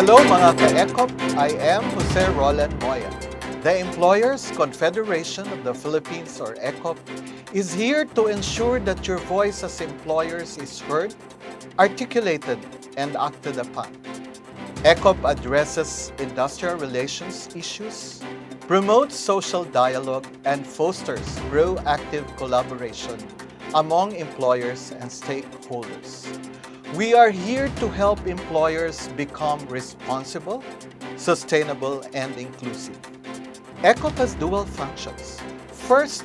Hello mga Ka-ECOP, I am Jose Roland Moya. The Employers Confederation of the Philippines, or ECOP, is here to ensure that your voice as employers is heard, articulated, and acted upon. ECOP addresses industrial relations issues, promotes social dialogue, and fosters proactive collaboration among employers and stakeholders. We are here to help employers become responsible, sustainable, and inclusive. ECOP has dual functions. First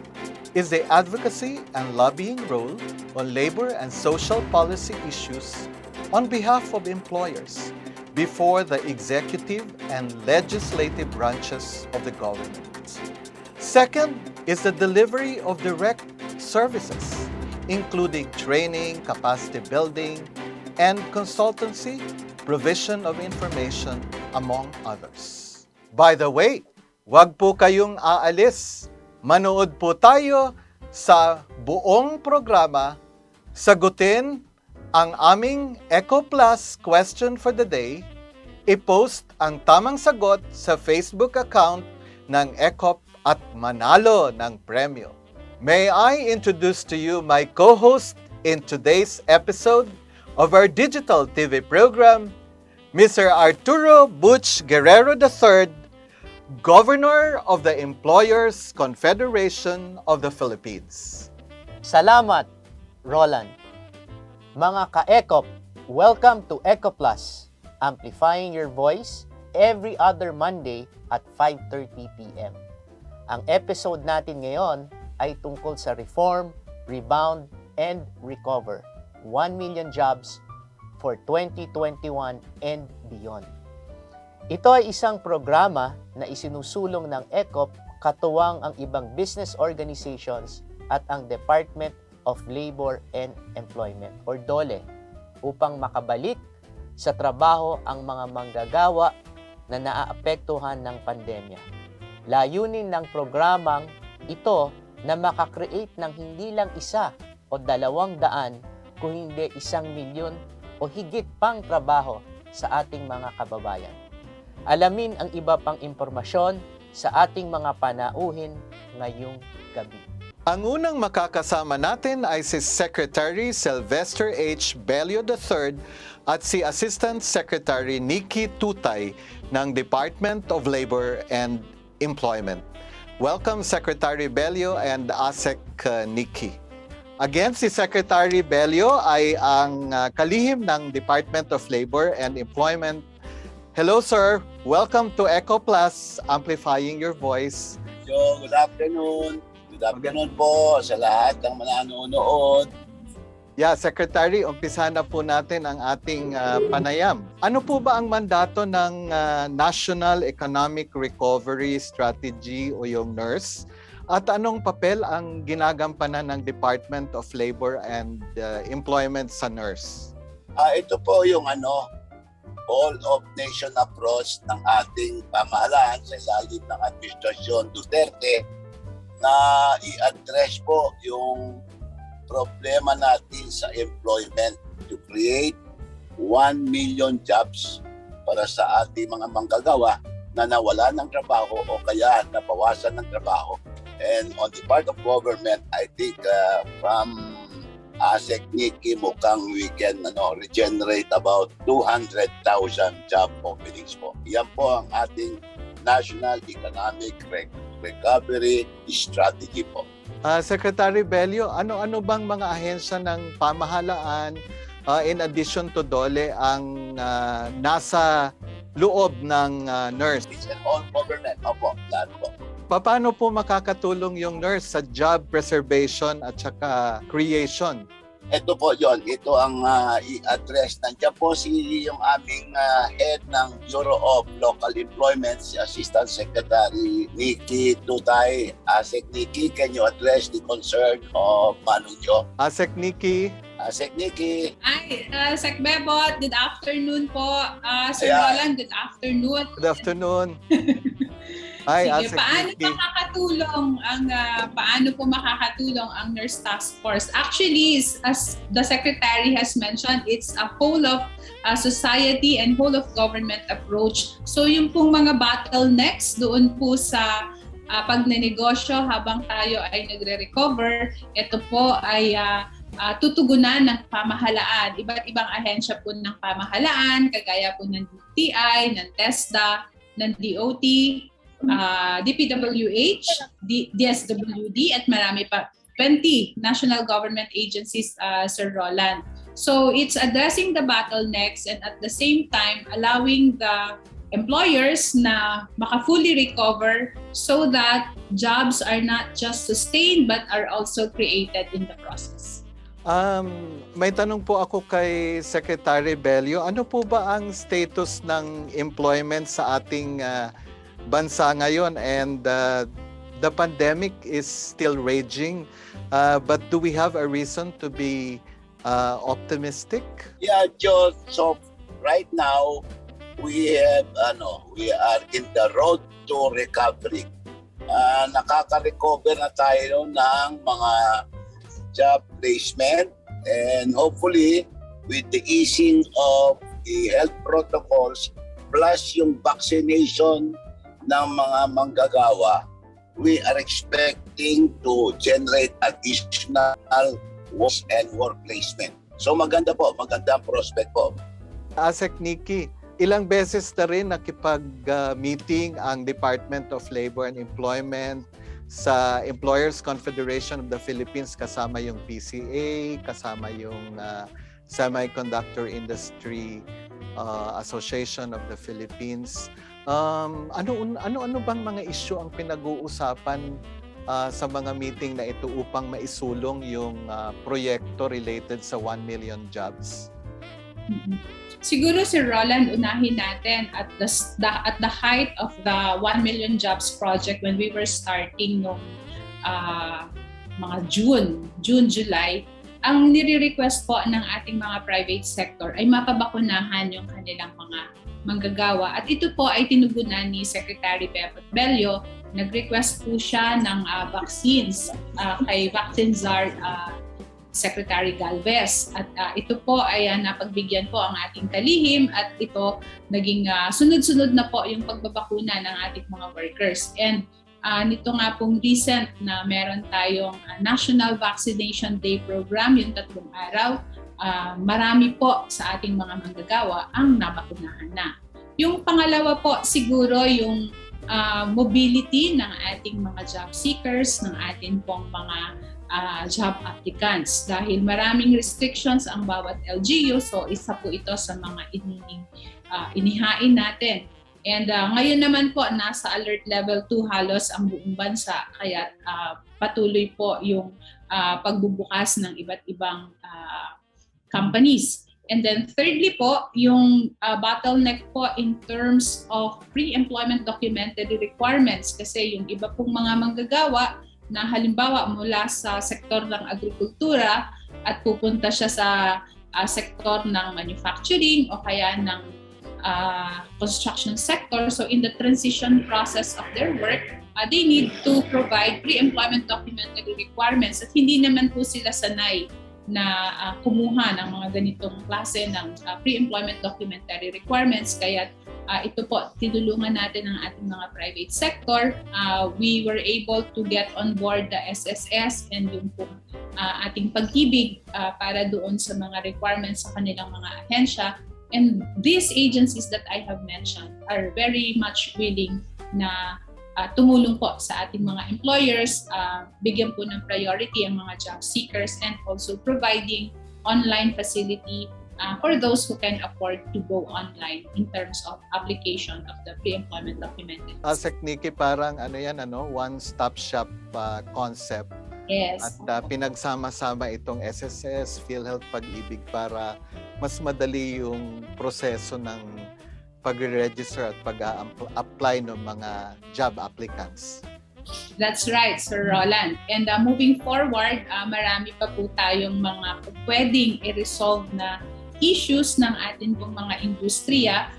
is the advocacy and lobbying role on labor and social policy issues on behalf of employers before the executive and legislative branches of the government. Second is the delivery of direct services, including training, capacity building, and consultancy, provision of information, among others. By the way, wag po kayong aalis. Manood po tayo sa buong programa. Sagutin ang aming ECOPlus question for the day. I-post ang tamang sagot sa Facebook account ng ECOP at manalo ng premyo. May I introduce to you my co-host in today's episode of our digital TV program, Mr. Arturo Butch Guerrero III, Governor of the Employers Confederation of the Philippines. Salamat, Roland. Mga Ka-ECOP, welcome to ECOPlus, Amplifying Your Voice, every other Monday at 5:30 p.m. Ang episode natin ngayon ay tungkol sa reform, rebound, and recover. 1 million jobs for 2021 and beyond. Ito ay isang programa na isinusulong ng ECOP katuwang ang ibang business organizations at ang Department of Labor and Employment or DOLE upang makabalik sa trabaho ang mga manggagawa na naaapektuhan ng pandemya. Layunin ng programang ito na makakreate ng hindi lang isa o 200 kung hindi 1 milyon o higit pang trabaho sa ating mga kababayan. Alamin ang iba pang impormasyon sa ating mga panauhin ngayong gabi. Ang unang makakasama natin ay si Secretary Silvestre H. Bello III at si Assistant Secretary Nikki Tutay ng Department of Labor and Employment. Welcome, Secretary Bello and ASEC Nikki. Again, si Secretary Bello ay ang kalihim ng Department of Labor and Employment. Hello, sir. Welcome to ECOPlus, Amplifying Your Voice. So, good afternoon. Good afternoon po sa lahat ng manonood. Yeah, Secretary, umpisa na po natin ang ating panayam. Ano po ba ang mandato ng National Economic Recovery Strategy o yung NERS? At anong papel ang ginagampanan ng Department of Labor and Employment sa NERS? Ito po yung all-of-nation approach ng ating pamahalaan sa ilalim ng Administrasyon Duterte na i-address po yung problema natin sa employment to create 1 million jobs para sa ating mga manggagawa na nawala ng trabaho o kaya nabawasan ng trabaho. And on the part of government, I think from ASEC Nikki, mukhang we can regenerate about 200,000 job openings po. Yan po ang ating National Economic Recovery Strategy po. Secretary Bello, ano bang mga ahensya ng pamahalaan in addition to DOLE ang nasa loob ng NERS? It's an all government. Opo, lahat po. Paano po makakatulong yung NERS sa job preservation at saka creation? Ito po yon. Ito ang i-address. Nandiyan po yung aming head ng Bureau of Local Employment, si Assistant Secretary Nikki Tutay. ASEC Nikki, can you address the concern of Manunyo? ASEC Nikki. ASEC Nikki. Hi, Sec Bebot. Good afternoon po. Sir Roland, good afternoon. Good afternoon. Hi, Sige, Asek Nikki. paano po makakatulong ang Nurse Task Force? Actually, as the Secretary has mentioned, it's a whole of society and whole of government approach. So yung pong mga bottlenecks doon po sa pagnenegosyo habang tayo ay nagre-recover, ito po ay tutugunan ng pamahalaan. Iba't ibang ahensya po ng pamahalaan, kagaya po ng DTI, ng TESDA, ng DOT, DPWH, DSWD, at marami pa. 20 national government agencies, Sir Roland. So it's addressing the bottlenecks and at the same time allowing the employers na maka-fully recover so that jobs are not just sustained but are also created in the process. May tanong po ako kay Secretary Bello. Ano po ba ang status ng employment sa ating bansa ngayon? And the pandemic is still raging, but do we have a reason to be optimistic? Yeah, Joe. So right now, we are in the road to recovery. Nakaka-recover na tayo ng mga job placement, and hopefully with the easing of the health protocols plus yung vaccination ng mga manggagawa, we are expecting to generate additional work and work placement. So maganda ang prospect po. Asek Nikki, ilang beses na rin nakipag-meeting ang Department of Labor and Employment sa Employers Confederation of the Philippines, kasama yung PCA, kasama yung Semiconductor Industry Association of the Philippines. Ano bang mga issue ang pinag-uusapan sa mga meeting na ito upang maisulong yung proyekto related sa 1 million jobs? Siguro, Sir Roland, unahin natin at the height of the 1 million jobs project when we were starting noong mga June, July, ang nire-request po ng ating mga private sector ay mapabakunahan yung kanilang mga manggagawa. At ito po ay tinugunan ni Secretary Bello. Nag-request po siya ng vaccines kay Vaccine Czar Secretary Galvez. At ito po ay napagbigyan po ang ating kalihim at ito naging sunod-sunod na po yung pagbabakuna ng ating mga workers. And nito nga pong recent na meron tayong National Vaccination Day Program, yung 3 araw, marami po sa ating mga manggagawa ang nabakunahan na. Yung pangalawa po siguro yung mobility ng ating mga job seekers, ng ating pong mga job applicants. Dahil maraming restrictions ang bawat LGU, so isa po ito sa mga inihain natin. And ngayon naman po, nasa alert level 2 halos ang buong bansa, kaya patuloy po yung pagbubukas ng iba't ibang companies. And then thirdly po, yung bottleneck po in terms of pre-employment documentary requirements, kasi yung iba pong mga manggagawa na halimbawa mula sa sektor ng agrikultura at pupunta siya sa sektor ng manufacturing o kaya ng construction sector. So in the transition process of their work, they need to provide pre-employment documentary requirements at hindi naman po sila sanay na kumuha ng mga ganitong klase ng pre-employment documentary requirements. Kaya ito po, tinulungan natin ang ating mga private sector. We were able to get on board the SSS and yung po ating pag-ibig para doon sa mga requirements sa kanilang mga ahensya. And these agencies that I have mentioned are very much willing na tumulong po sa ating mga employers, bigyan po ng priority ang mga job seekers, and also providing online facility for those who can afford to go online in terms of application of the pre-employment documentation. Asek Nikki, parang one-stop shop concept. Yes. At pinagsama-sama itong SSS, PhilHealth, Pag-ibig para mas madali yung proseso ng pag-register at pag-apply ng mga job applicants. That's right, Sir Roland. And moving forward, marami pa po tayong mga pwedeng i-resolve na issues ng ating pong mga industriya.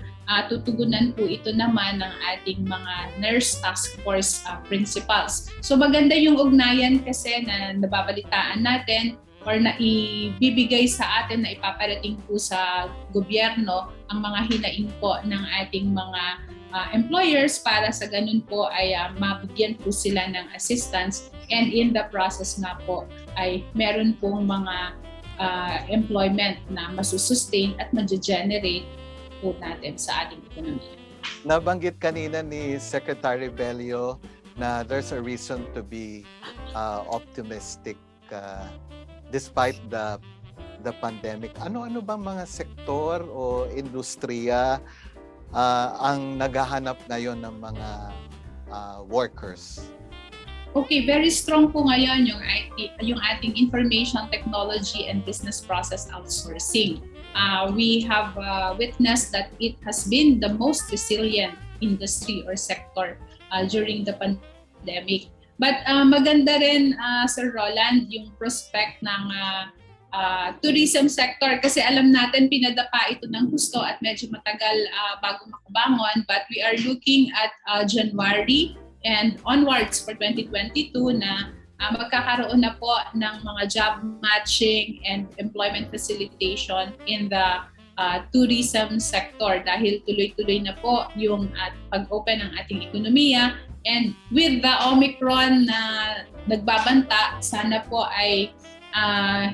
tutugunan po ito naman ng ating mga nurse task force principals. So maganda yung ugnayan kasi na nababalitaan natin or na ibibigay sa atin na ipaparating po sa gobyerno ang mga hinaing po ng ating mga employers para sa ganun po ay mabigyan po sila ng assistance, and in the process nga po ay meron pong mga employment na masusustain at ma-generate po natin sa ating ekonomiya. Nabanggit kanina ni Secretary Bello na there's a reason to be optimistic despite the pandemic. Ano bang mga sektor o industriya ang naghahanap ngayon ng mga workers? Okay, very strong po ngayon yung ating information technology and business process outsourcing. We have witnessed that it has been the most resilient industry or sector during the pandemic. But maganda rin, Sir Roland, yung prospect ng tourism sector kasi alam natin pinadapa ito ng husto at medyo matagal bago makabangon, but we are looking at January and onwards for 2022 na magkakaroon na po ng mga job matching and employment facilitation in the tourism sector dahil tuloy-tuloy na po yung pag-open ng ating ekonomiya, and with the Omicron na nagbabanta, sana po ay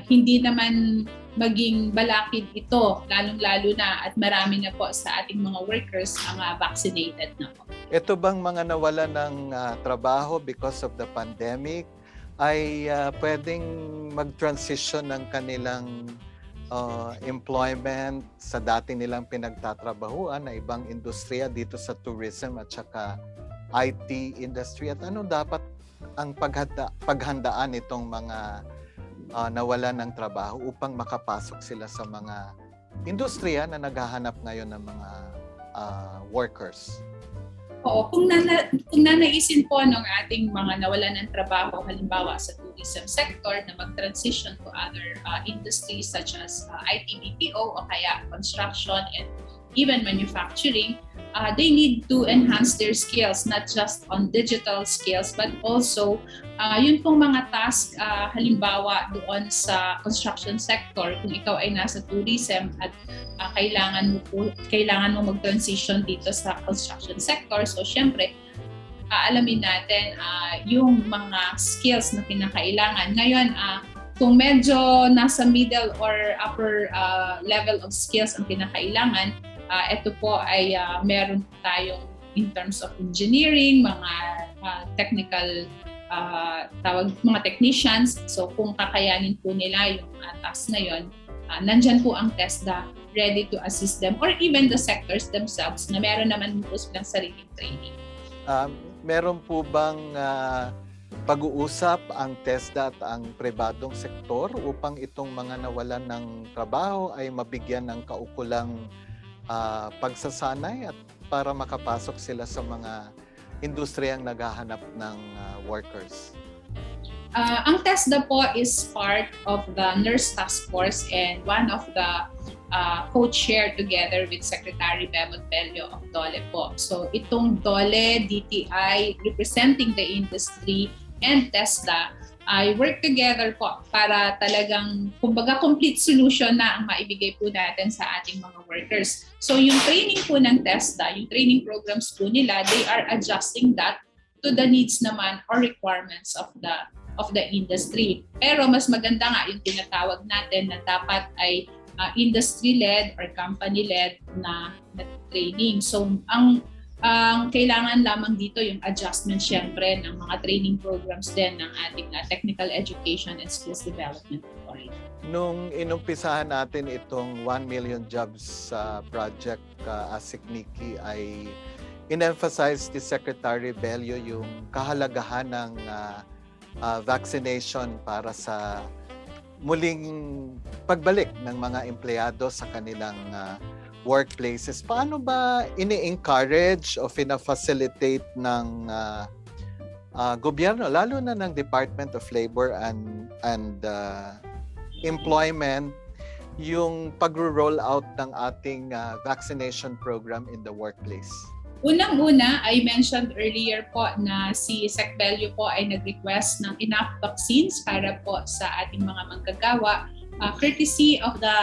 hindi naman maging balakid ito, lalong-lalo na at marami na po sa ating mga workers ang vaccinated na po. Ito bang mga nawala ng trabaho because of the pandemic ay pwedeng mag-transition ng kanilang employment sa dati nilang pinagtatrabahuan na ibang industriya dito sa tourism at saka IT industry? At ano dapat ang paghandaan itong mga nawala ng trabaho upang makapasok sila sa mga industriya na naghahanap ngayon ng mga workers? Oo, kung nanaisin po ng ating mga nawalan ng trabaho, halimbawa sa tourism sector, na mag-transition to other industries such as IT, BPO, o kaya construction and even manufacturing, they need to enhance their skills, not just on digital skills, but also yun pong mga task, halimbawa doon sa construction sector, kung ikaw ay nasa tourism at kailangan mo mag-transition dito sa construction sector. So syempre, alamin natin yung mga skills na kinakailangan. Ngayon, kung medyo nasa middle or upper level of skills ang kinakailangan, ito po ay meron tayong in terms of engineering, mga technical mga technicians. So kung kakayanin po nila yung task na yon, nandyan po ang TESDA ready to assist them, or even the sectors themselves na meron naman po silang sariling training. Meron po bang pag-uusap ang TESDA at ang pribadong sektor upang itong mga nawalan ng trabaho ay mabigyan ng kaukulang pagsasanay at para makapasok sila sa mga industriyang naghahanap ng workers? Ang TESDA po is part of the Nurse Task Force and one of the co-chair together with Secretary Bello III of DOLE po. So itong DOLE, DTI, representing the industry, and TESDA ay work together po para talagang, kumbaga, complete solution na ang maibigay po natin sa ating mga workers. So yung training po ng TESDA, yung training programs po nila, they are adjusting that to the needs naman or requirements of the industry. Pero mas maganda nga yung tinatawag natin na dapat ay industry-led or company-led na training. So ang kailangan lamang dito yung adjustment syempre ng mga training programs din ng ating Technical Education and Skills Development Authority. Nung inumpisahan natin itong 1 million jobs project, ASIC-NICI, ay in-emphasize ni Secretary Bello yung kahalagahan ng vaccination para sa muling pagbalik ng mga empleyado sa kanilang workplaces. Paano ba ini-encourage o fina-facilitate ng gobyerno, lalo na ng Department of Labor and Employment, yung pag-roll out ng ating vaccination program in the workplace? Unang-una, I mentioned earlier po na si Sec. Bello po ay nag-request ng enough vaccines para po sa ating mga manggagawa, courtesy of the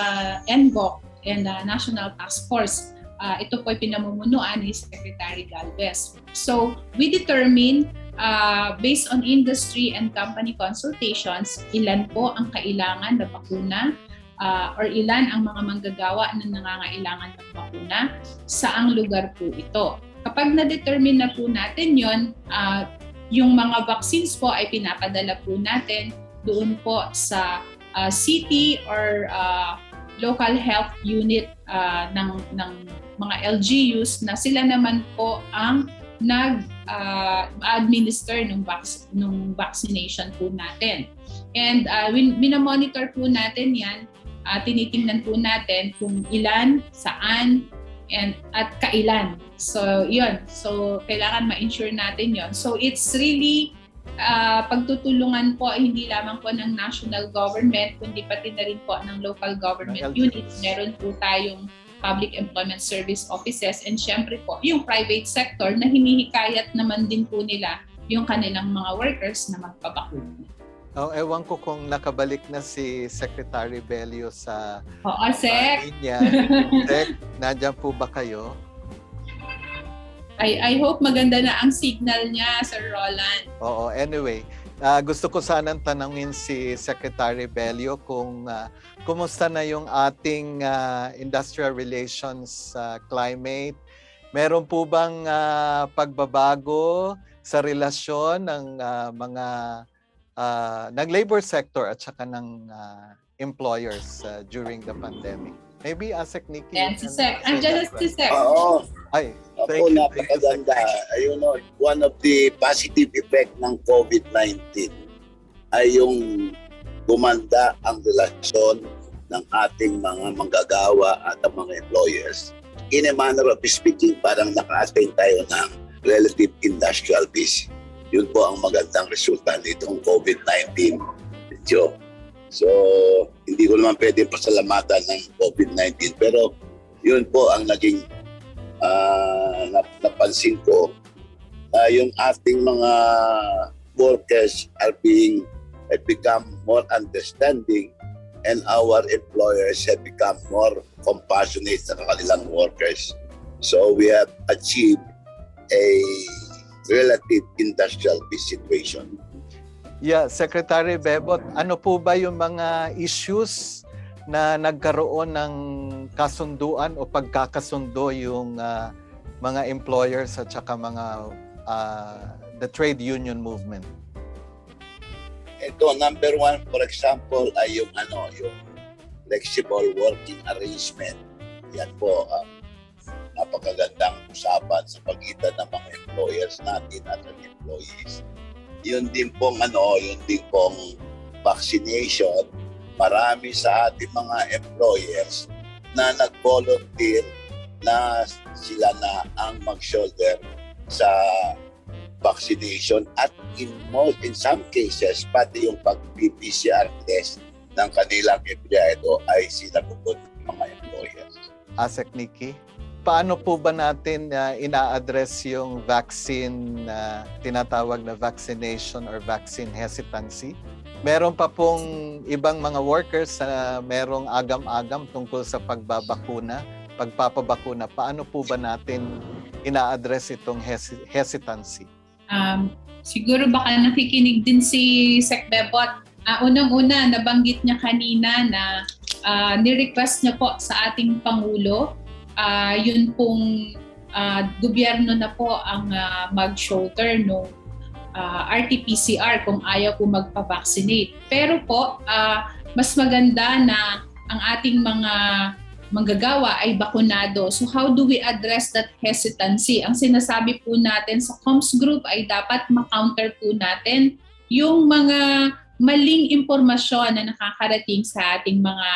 NGAYON and the National Task Force. Ito po ay pinamumunuan ni Secretary Galvez. So, we determine based on industry and company consultations, ilan po ang kailangan na bakuna or ilan ang mga manggagawa na nangangailangan ng bakuna, saang lugar po ito. Kapag na-determine na po natin yon, yung mga vaccines po ay pinapadala po natin doon po sa city or local health unit ng mga LGUs na sila naman po ang nag-administer ng vaccination po natin. And minamonitor po natin yan, tinitingnan po natin kung ilan, saan, at kailan. So, yun. So, kailangan ma-ensure natin yun. So, it's really pagtutulungan po hindi lamang po ng national government, kundi pati na rin po ng local government units. Meron po tayong public employment service offices and syempre po yung private sector na hinihikayat naman din po nila yung kanilang mga workers na magpabakuna. Oh, ewan ko kung nakabalik na si Secretary Bello sa Sec. Linya. Sec, nandiyan po ba kayo? I hope maganda na ang signal niya, Sir Roland. Oo, anyway. Gusto ko sanang tanungin si Secretary Bello kung kumusta na yung ating industrial relations climate. Meron po bang pagbabago sa relasyon ng mga ng labor sector at saka ng employers during the pandemic? Maybe Asek Nikki. Yan, si Sec. Andiyan si Sec. Oo. Ay, Ako, napakaganda. Ayun, one of the positive effect ng COVID-19 ay yung gumanda ang relasyon ng ating mga manggagawa at ang mga employers. In a manner of speaking, parang naka-attain tayo ng relative industrial peace. Yun po ang magandang resulta nitong COVID-19. So, hindi ko naman pwede pasalamatan ng COVID-19, pero yun po ang naging napansin ko, yung ating mga workers have become more understanding and our employers have become more compassionate sa kanilang workers. So we have achieved a relative industrial peace situation. Yeah, Secretary Bebot, ano po ba yung mga issues na nagkaroon ng kasunduan o pagkakasundo yung mga employers at saka mga the trade union movement? Ito, number one, for example, ay yung flexible working arrangement. Yan po, napakagandang usapan sa pagitan ng mga employers natin at ng employees. Yun din pong vaccination. Marami sa ating mga employers na nag-volunteer na sila na ang mag-shoulder sa vaccination at in some cases pati yung pag-PCR test ng kanilang empleyado ay sinagot ng mga employers. Asek Nikki, paano po ba natin ina-address yung vaccine tinatawag na vaccination or vaccine hesitancy? Meron pa pong ibang mga workers na merong agam-agam tungkol sa pagpapabakuna. Paano po ba natin ina-address itong hesitancy? Siguro baka nakikinig din si Sec. Bebot. Unang-una, nabanggit niya kanina na ni-request niya po sa ating Pangulo. Yun pong gobyerno na po ang mag-shoulder nung RT-PCR kung ayaw po magpa-vaccinate. Pero po, mas maganda na ang ating mga manggagawa ay bakunado. So how do we address that hesitancy? Ang sinasabi po natin sa comms group ay dapat ma-counter po natin yung mga maling impormasyon na nakakarating sa ating mga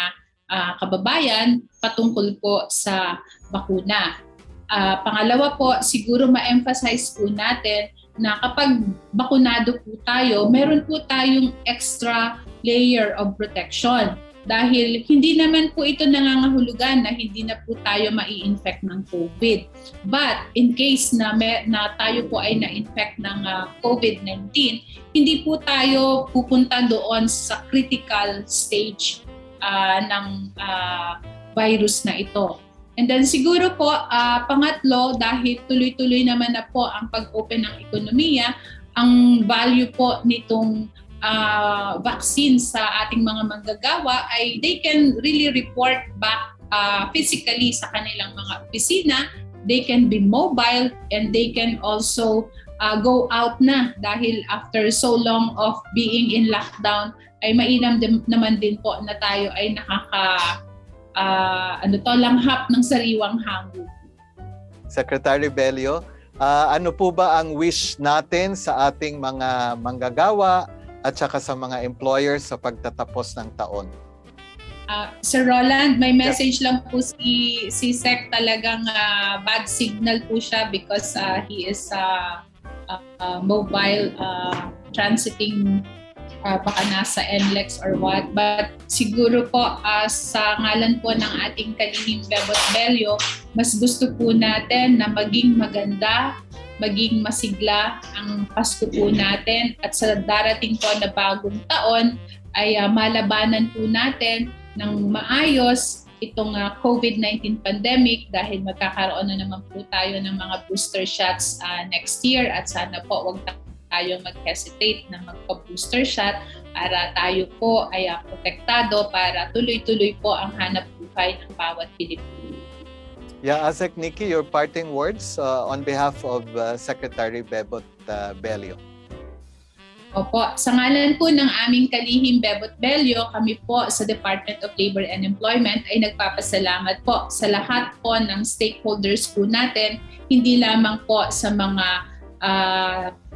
kababayan patungkol po sa bakuna. Pangalawa po, siguro ma-emphasize po natin na kapag bakunado po tayo, meron po tayong extra layer of protection. dahil hindi naman po ito nangangahulugan na hindi na po tayo mai-infect ng COVID. But in case na tayo po ay na-infect ng COVID-19, hindi po tayo pupunta doon sa critical stage ng virus na ito. And then siguro po, pangatlo, dahil tuloy-tuloy naman na po ang pag-open ng ekonomiya, ang value po nitong vaccine sa ating mga manggagawa ay they can really report back physically sa kanilang mga opisina. They can be mobile and they can also go out na dahil after so long of being in lockdown ay mainam naman din po na tayo ay langhap ng sariwang hangin. Secretary Bello, ano po ba ang wish natin sa ating mga manggagawa at saka sa mga employers sa pagtatapos ng taon? Sir Roland, may message lang po si Sec, talagang bad signal po siya because he is mobile transiting, baka nasa NLEX or what. But siguro po sa ngalan po ng ating kalihim Bebot Bello, mas gusto po natin na maging maganda, maging masigla ang Pasko po natin at sa darating po na bagong taon ay malabanan po natin ng maayos itong COVID-19 pandemic dahil magkakaroon na naman po tayo ng mga booster shots next year at sana po wag tayong mag-hesitate na magpa-booster shot para tayo po ay protektado para tuloy-tuloy po ang hanap buhay ng bawat Pilipino. Yeah, Asek Nikki, your parting words on behalf of Secretary Bebot Bello. Opo, sa ngalan po ng aming kalihim Bebot Bello, kami po sa Department of Labor and Employment ay nagpapasalamat po sa lahat po ng stakeholders po natin, hindi lamang po sa mga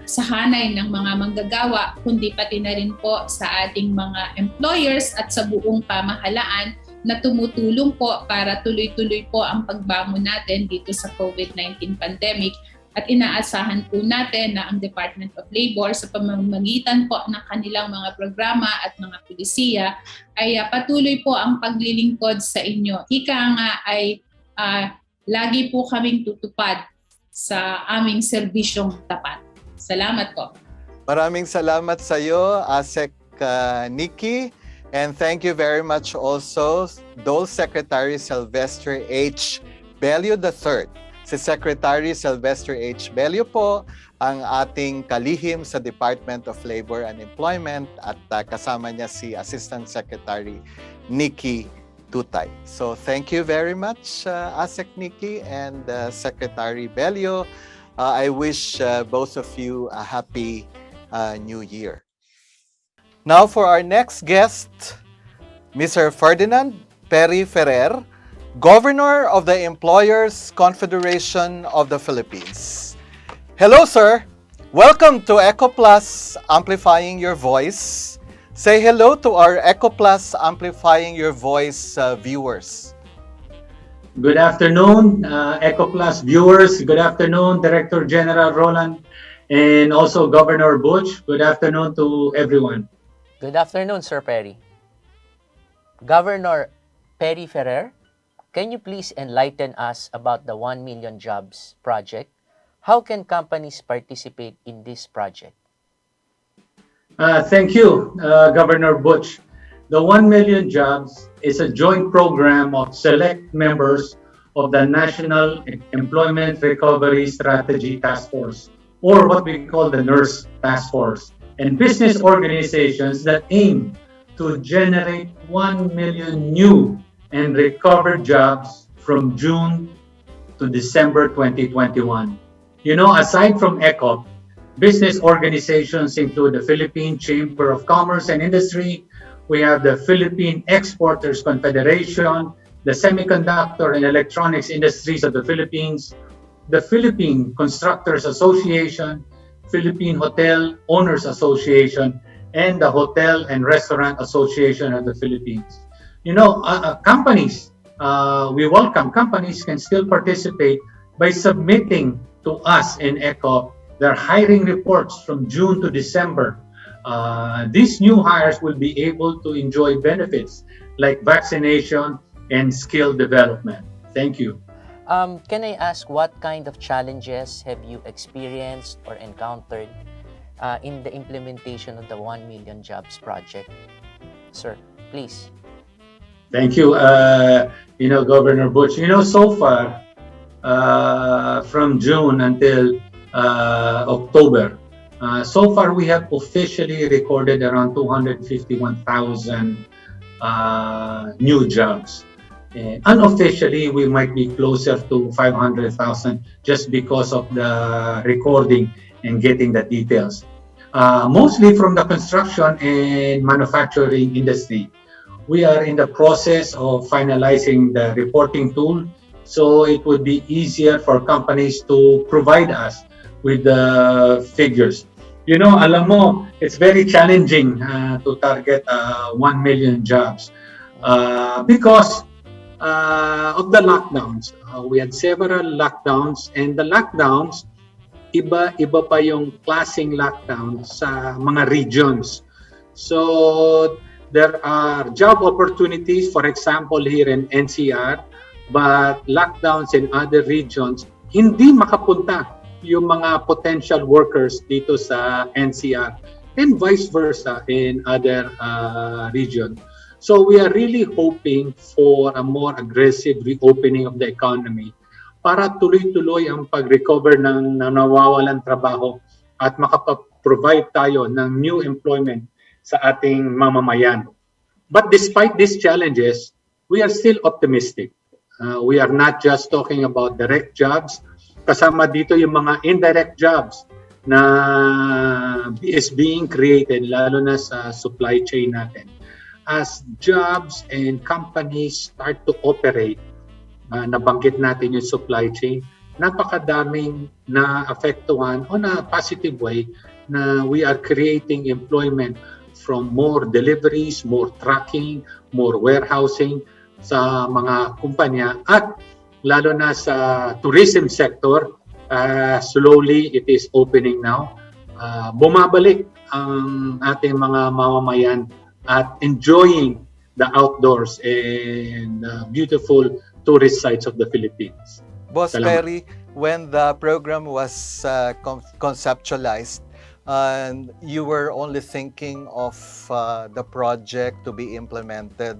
sa hanay ng mga manggagawa, kundi pati na rin po sa ating mga employers at sa buong pamahalaan na tumutulong po para tuloy-tuloy po ang pagbangon natin dito sa COVID-19 pandemic. At inaasahan po natin na ang Department of Labor sa pamamagitan po ng kanilang mga programa at mga pulisiya ay patuloy po ang paglilingkod sa inyo. Ika nga ay lagi po kaming tutupad sa aming serbisyong tapat. Salamat po. Maraming salamat sa iyo, Asek Nikki. And thank you very much also, DOLE Secretary Silvestre H. Bello III. Si Secretary Silvestre H. Bello po ang ating kalihim sa Department of Labor and Employment at kasama niya si Assistant Secretary Nikki Tutay. So thank you very much, Asek Nikki and Secretary Bello. I wish both of you a happy New Year. Now for our next guest, Mr. Ferdinand Ferrer, Governor of the Employers Confederation of the Philippines. Hello, sir. Welcome to ECOPlus Amplifying Your Voice. Say hello to our ECOPlus Amplifying Your Voice viewers. Good afternoon, ECOPlus viewers. Good afternoon, Director General Roland, and also Governor Butch. Good afternoon to everyone. Good afternoon, Sir Perry. Governor Perry Ferrer, can you please enlighten us about the 1 Million Jobs project? How can companies participate in this project? Thank you, Governor Butch. The 1 Million Jobs is a joint program of select members of the National Employment Recovery Strategy Task Force, or what we call the NERS Task Force, and business organizations that aim to generate 1 million new and recovered jobs from June to December 2021. You know, aside from ECOP, business organizations include the Philippine Chamber of Commerce and Industry, we have the Philippine Exporters Confederation, the Semiconductor and Electronics Industries of the Philippines, the Philippine Constructors Association, Philippine Hotel Owners Association, and the Hotel and Restaurant Association of the Philippines. You know, companies, we welcome companies can still participate by submitting to us in ECOP their hiring reports from June to December. These new hires will be able to enjoy benefits like vaccination and skill development. Thank you. Can I ask what kind of challenges have you experienced or encountered in the implementation of the 1 Million Jobs Project? Sir, please. Thank you. Governor Butch, so far, from June until October, so far we have officially recorded around 251,000 new jobs. Unofficially, we might be closer to 500,000 just because of the recording and getting the details. Mostly from the construction and manufacturing industry. We are in the process of finalizing the reporting tool, so it would be easier for companies to provide us with the figures. Alam mo, it's very challenging to target 1 million jobs because of the lockdowns. We had several lockdowns, and the lockdowns, iba pa yung klaseng lockdown sa mga regions. So there are job opportunities, for example, here in NCR, but lockdowns in other regions, hindi makapunta yung mga potential workers dito sa NCR and vice versa in other regions. So we are really hoping for a more aggressive reopening of the economy para tuloy-tuloy ang pag-recover ng nawawalan trabaho at makapag-provide tayo ng new employment sa ating mamamayan. But despite these challenges, we are still optimistic. We are not just talking about direct jobs, kasama dito yung mga indirect jobs na is being created, lalo na sa supply chain natin. As jobs and companies start to operate, nabanggit natin yung supply chain, napakadaming na-affectuhan on a positive way na we are creating employment from more deliveries, more trucking, more warehousing sa mga kumpanya at lalo na sa tourism sector, slowly it is opening now. Bumabalik ang ating mga mamamayan at enjoying the outdoors and beautiful tourist sites of the Philippines. Boss Salamat. Perry, when the program was conceptualized, and you were only thinking of the project to be implemented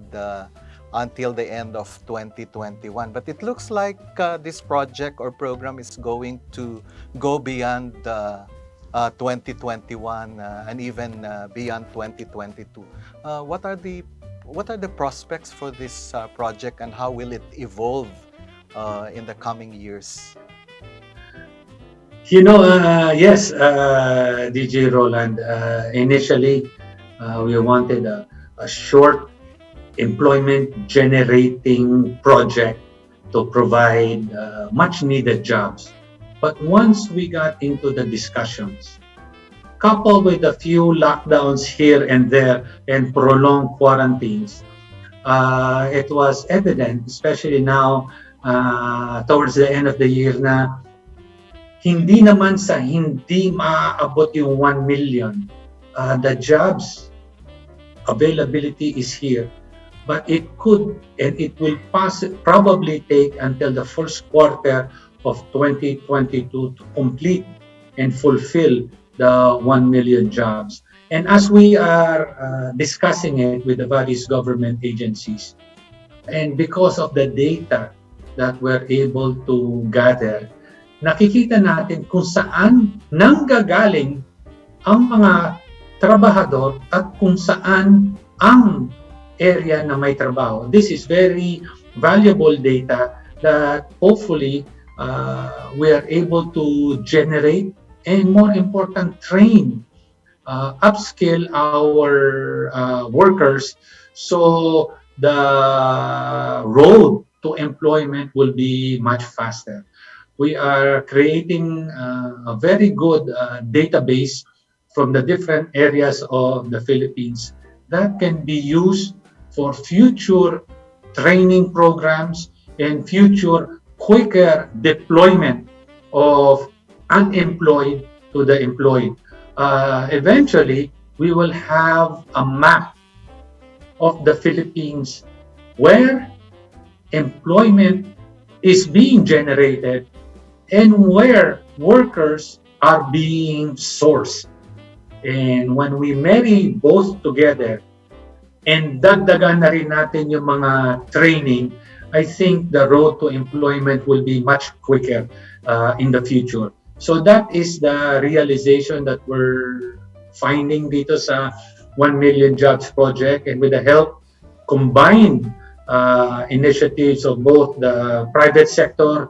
until the end of 2021. But it looks like this project or program is going to go beyond 2021 and even beyond 2022. What are the prospects for this project, and how will it evolve in the coming years? Yes, DJ Roland. Initially, we wanted a short employment generating project to provide much needed jobs. But once we got into the discussions, coupled with a few lockdowns here and there and prolonged quarantines, it was evident, especially now towards the end of the year, na hindi naman sa hindi maaabot yung 1 million. The jobs availability is here, but it could and it will probably take until the first quarter of 2022 to complete and fulfill the 1 million jobs. And as we are discussing it with the various government agencies, and because of the data that we're able to gather, nakikita natin kung saan nanggagaling ang mga trabahador at kung saan ang area na may trabaho. This is very valuable data that hopefully we are able to generate and, more important, train, upskill our workers so the road to employment will be much faster. We are creating a very good database from the different areas of the Philippines that can be used for future training programs and future quicker deployment of unemployed to the employed. Eventually, we will have a map of the Philippines where employment is being generated and where workers are being sourced. And when we marry both together and dagdagan na rin natin yung mga training, I think the road to employment will be much quicker in the future. So that is the realization that we're finding dito sa 1 Million Jobs Project, and with the help, combined initiatives of both the private sector,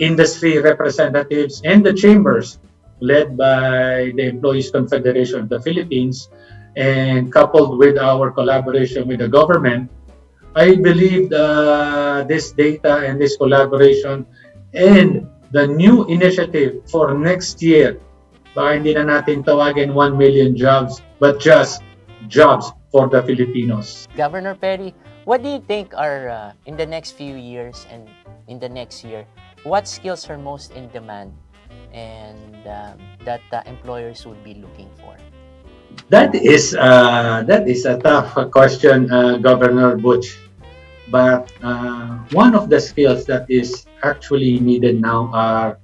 industry representatives, and the chambers led by the Employers Confederation of the Philippines, and coupled with our collaboration with the government, I believe this data and this collaboration and the new initiative for next year, baka hindi na natin tawagin 1 million jobs, but just jobs for the Filipinos. Governor Perry, what do you think are, in the next few years and in the next year, what skills are most in demand and that employers would be looking for? That is a tough question, Governor Butch. But one of the skills that is actually needed now are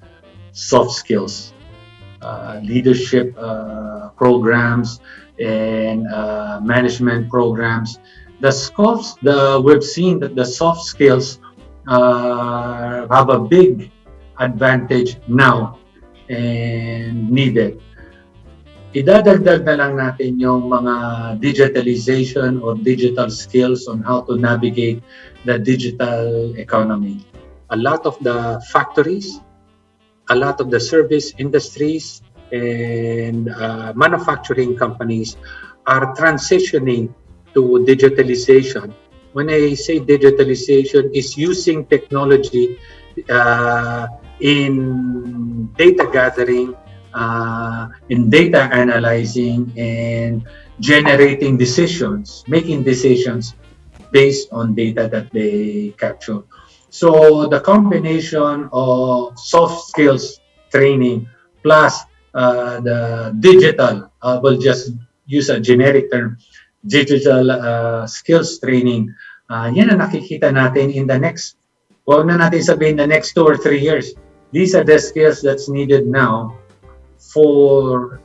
soft skills, leadership programs, and management programs. We've seen that the soft skills have a big advantage now and needed. Idadagdag na lang natin yung mga digitalization or digital skills on how to navigate the digital economy. A lot of the factories, a lot of the service industries, and manufacturing companies are transitioning to digitalization. When I say digitalization, is using technology in data gathering, in data analyzing, and generating decisions, making decisions based on data that they capture. So the combination of soft skills training plus the digital, we'll just use a generic term, digital skills training, yan ang nakikita natin in the next, huwag na natin sabihin the next 2 or 3 years. These are the skills that's needed now for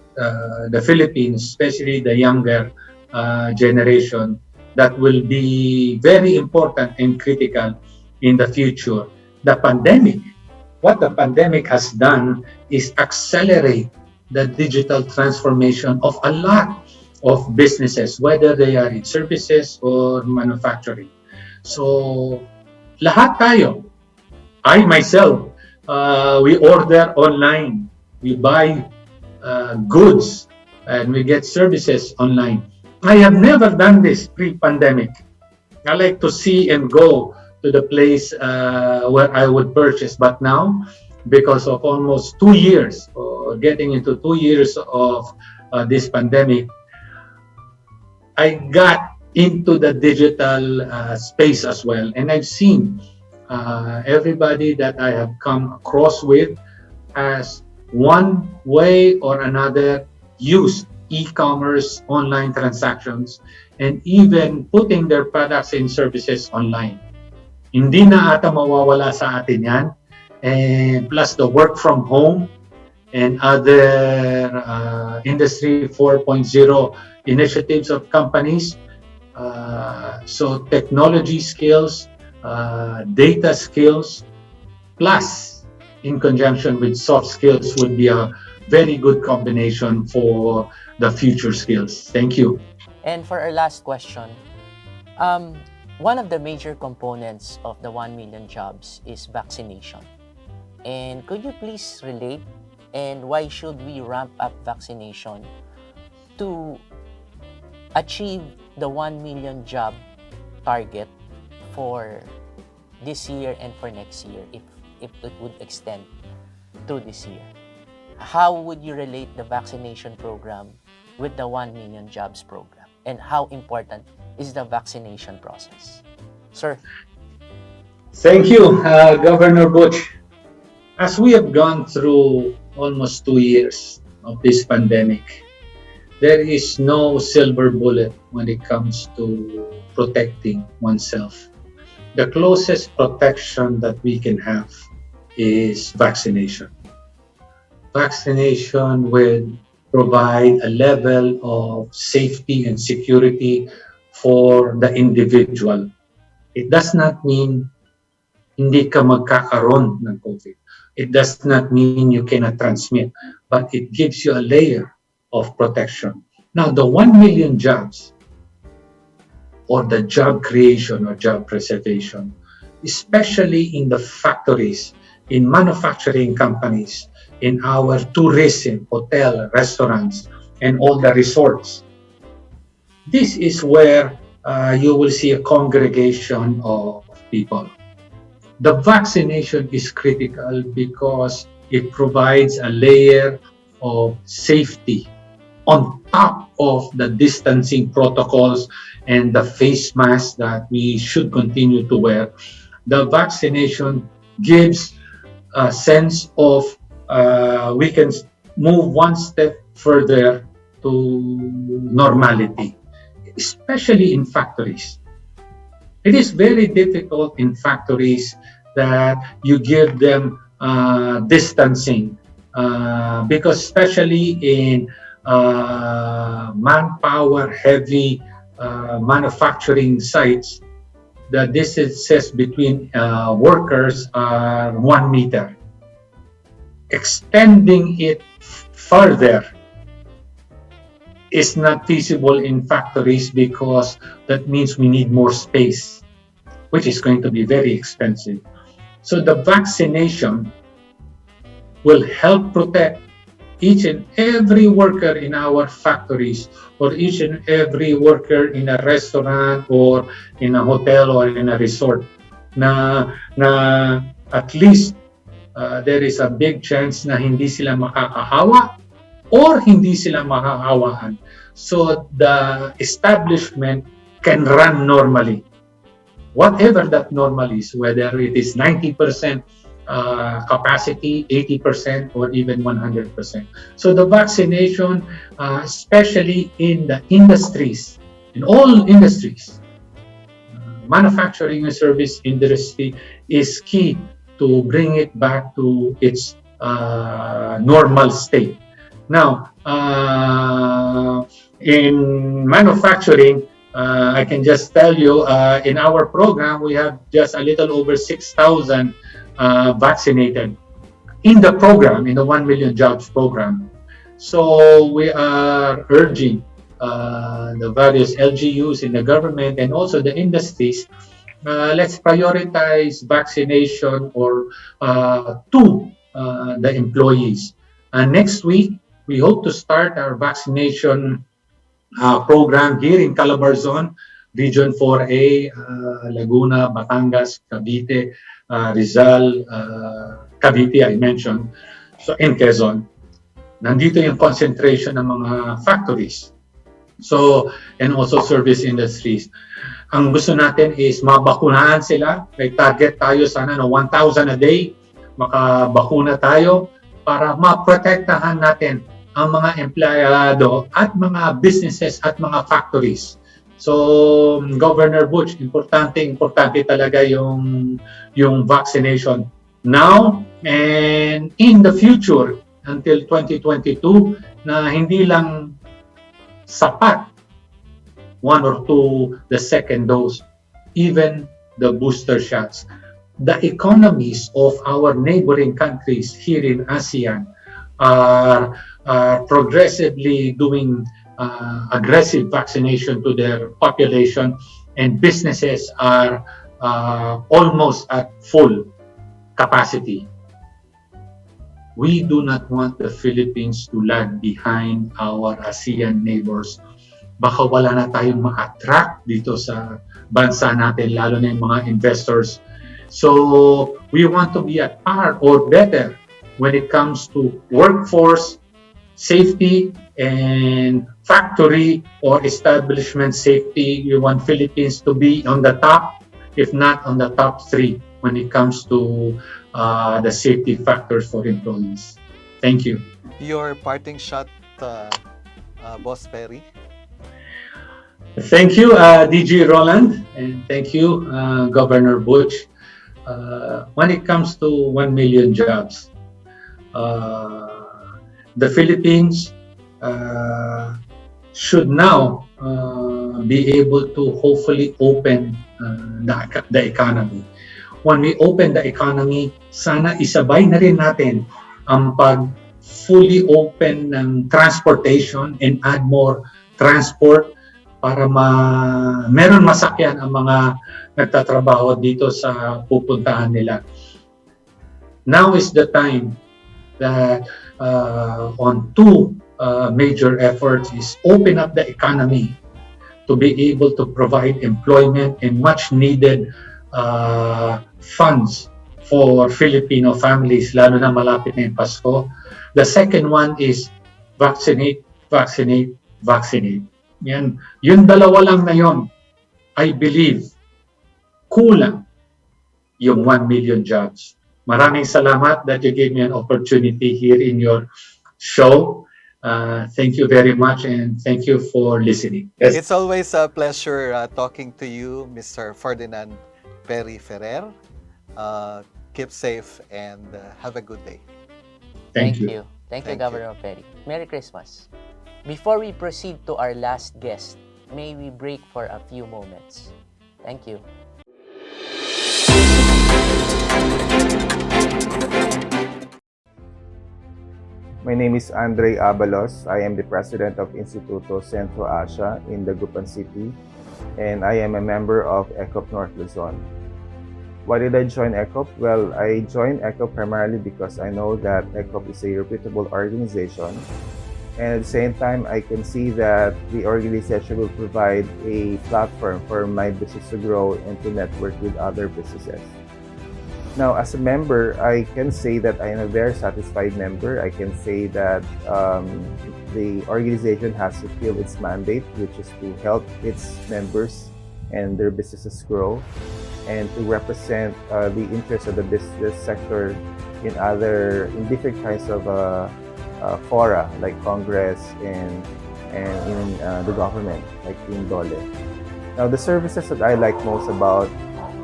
the Philippines, especially the younger generation, that will be very important and critical in the future. What the pandemic has done is accelerate the digital transformation of a lot of businesses, whether they are in services or manufacturing. So, lahat tayo, I myself, we order online, we buy goods, and we get services online. I have never done this pre-pandemic. I like to see and go to the place where I would purchase. But now, because of almost 2 years, or getting into 2 years of this pandemic, I got into the digital space as well. And I've seen everybody that I have come across with has one way or another used e-commerce, online transactions, and even putting their products and services online. Hindi na ata mawawala sa atin yan. And plus the work from home and other Industry 4.0 initiatives of companies. So technology skills, data skills, plus in conjunction with soft skills would be a very good combination for the future skills. Thank you. And for our last question, one of the major components of the 1 million jobs is vaccination. And could you please relate, and why should we ramp up vaccination to achieve the 1 million job target for this year and for next year, if it would extend through this year? How would you relate the vaccination program with the 1 million jobs program? And how important is the vaccination process? Sir? Thank you, Governor Butch. As we have gone through almost 2 years of this pandemic, there is no silver bullet when it comes to protecting oneself. the closest protection that we can have is vaccination. Vaccination will provide a level of safety and security for the individual. It does not mean hindi ka magkakaroon ng COVID. It does not mean you cannot transmit, but it gives you a layer of protection. Now, the 1 million jobs or the job creation or job preservation, especially in the factories, in manufacturing companies, in our tourism, hotel, restaurants, and all the resorts. This is where you will see a congregation of people. The vaccination is critical because it provides a layer of safety on top of the distancing protocols and the face masks that we should continue to wear. The vaccination gives a sense of we can move one step further to normality, especially in factories. It is very difficult in factories that you give them distancing because especially in manpower heavy manufacturing sites, the distances between workers are 1 meter. Extending it further is not feasible in factories because that means we need more space, which is going to be very expensive. So the vaccination will help protect each and every worker in our factories or each and every worker in a restaurant or in a hotel or in a resort na at least there is a big chance na hindi sila makakahawa or hindi sila makakahawaan. So the establishment can run normally. Whatever that normal is, whether it is 90% capacity, 80%, or even 100%. So the vaccination, especially in the industries, in all industries, manufacturing and service industry is key to bring it back to its normal state. Now, in manufacturing, I can just tell you, in our program, we have just a little over 6,000 vaccinated in the program, in the 1 million jobs program. So we are urging the various LGUs in the government and also the industries, let's prioritize vaccination or to the employees. Next week, we hope to start our vaccination program here in Calabarzon, Region 4A, Laguna, Batangas, Cavite, Rizal, Cavite, I mentioned, so in Quezon. Nandito yung concentration ng mga factories. So, and also service industries. Ang gusto natin is mabakunahan sila. May target tayo sana na 1,000 a day. Makabakuna tayo para maprotektahan natin ang mga empleyado at mga businesses at mga factories. So, Governor Butch, importante talaga yung vaccination now and in the future until 2022 na hindi lang sapat 1 or 2 the second dose, even the booster shots. The economies of our neighboring countries here in ASEAN are progressively doing aggressive vaccination to their population, and businesses are almost at full capacity. We do not want the Philippines to lag behind our ASEAN neighbors. Baka wala na tayong ma-attract dito sa bansa natin, lalo na yung mga investors. So we want to be at par or better when it comes to workforce safety and factory or establishment safety. We want Philippines to be on the top, if not on the top 3 when it comes to the safety factors for employees. Thank you. Your parting shot, Boss Perry? Thank you, DG Roland, and thank you, Governor Butch. When it comes to 1 million jobs, the Philippines should now be able to hopefully open the economy. When we open the economy, sana isabay na rin natin ang pag fully open ng transportation and add more transport para meron masakyan ang mga nagtatrabaho dito sa pupuntahan nila. Now is the time that on two major efforts is open up the economy to be able to provide employment and much needed funds for Filipino families, lalo na malapit na yung Pasko. The second one is vaccinate, vaccinate, vaccinate. Yan. Yung dalawa lang na yon, I believe, kulang yung 1 million jobs. Maraming salamat that you gave me an opportunity here in your show. Thank you very much and thank you for listening. Yes. It's always a pleasure talking to you, Mr. Ferdinand Ferrer. Keep safe and have a good day. Thank you. Thank you, Thank Governor Ferry. Merry Christmas. Before we proceed to our last guest, may we break for a few moments. Thank you. My name is Andre Abalos. I am the president of Instituto Centro Asia in Dagupan City, and I am a member of ECOP North Luzon. Why did I join ECOP? Well, I joined ECOP primarily because I know that ECOP is a reputable organization, and at the same time, I can see that the organization will provide a platform for my business to grow and to network with other businesses. Now, as a member, I can say that I am a very satisfied member. I can say that the organization has fulfilled its mandate, which is to help its members and their businesses grow and to represent the interests of the business sector in different kinds of fora like Congress and in the government, like in DOLE. Now, the services that I like most about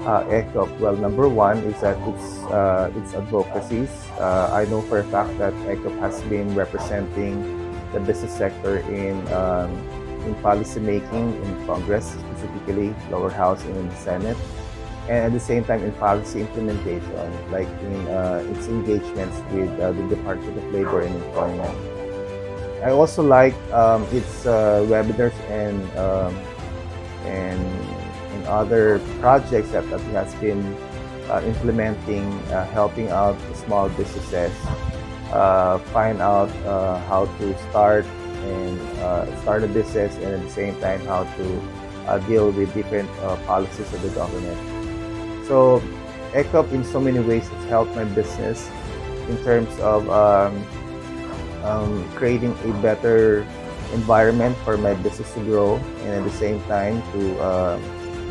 ECOP, well, number one is that it's advocacies. I know for a fact that ECOP has been representing the business sector in policy making in Congress, specifically lower house and in the Senate, and at the same time in policy implementation, like in its engagements with the Department of Labor and Employment. I also like its webinars and other projects that it has been implementing, helping out small businesses find out how to start a business, and at the same time how to deal with different policies of the government. So ECOP in so many ways has helped my business in terms of creating a better environment for my business to grow, and at the same time to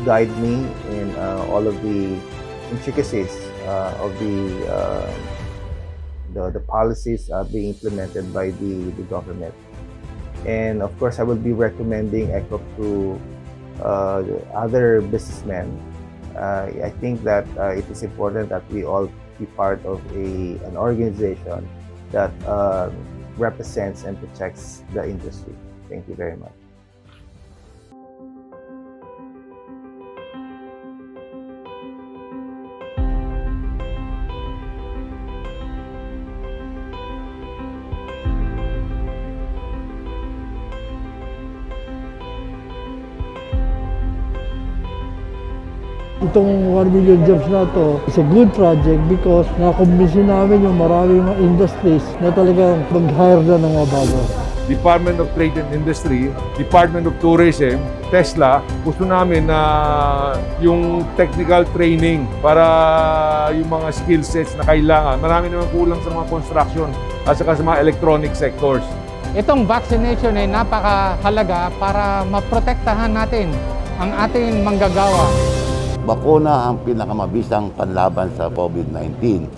guide me in all of the intricacies of the policies being implemented by the government. And of course, I will be recommending ECOP to other businessmen. I think that it is important that we all be part of an organization that represents and protects the industry. Thank you very much. Itong 1 million jobs na to is a good project because nakumbinsin namin yung maraming mga industries na talagang mag-hire na ng mga bago. Department of Trade and Industry, Department of Tourism, Tesla, gusto namin na yung technical training para yung mga skill sets na kailangan. Marami naman kulang sa mga construction at saka sa mga electronic sectors. Itong vaccination ay napakahalaga para maprotektahan natin ang ating manggagawa. Bakuna ang pinakamabisang panlaban sa COVID-19.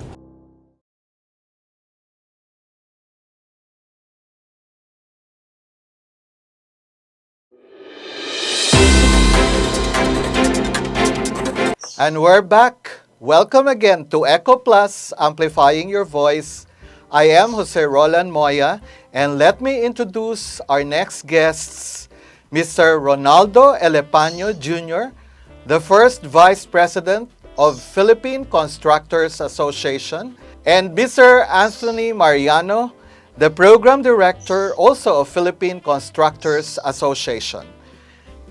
And we're back. Welcome again to ECOPlus, Amplifying Your Voice. I am Jose Roland Moya, and let me introduce our next guests, Mr. Ronaldo R Elepaño Jr., the first Vice President of Philippine Constructors Association, and Mr. Anthony Mariano, the Program Director also of Philippine Constructors Association.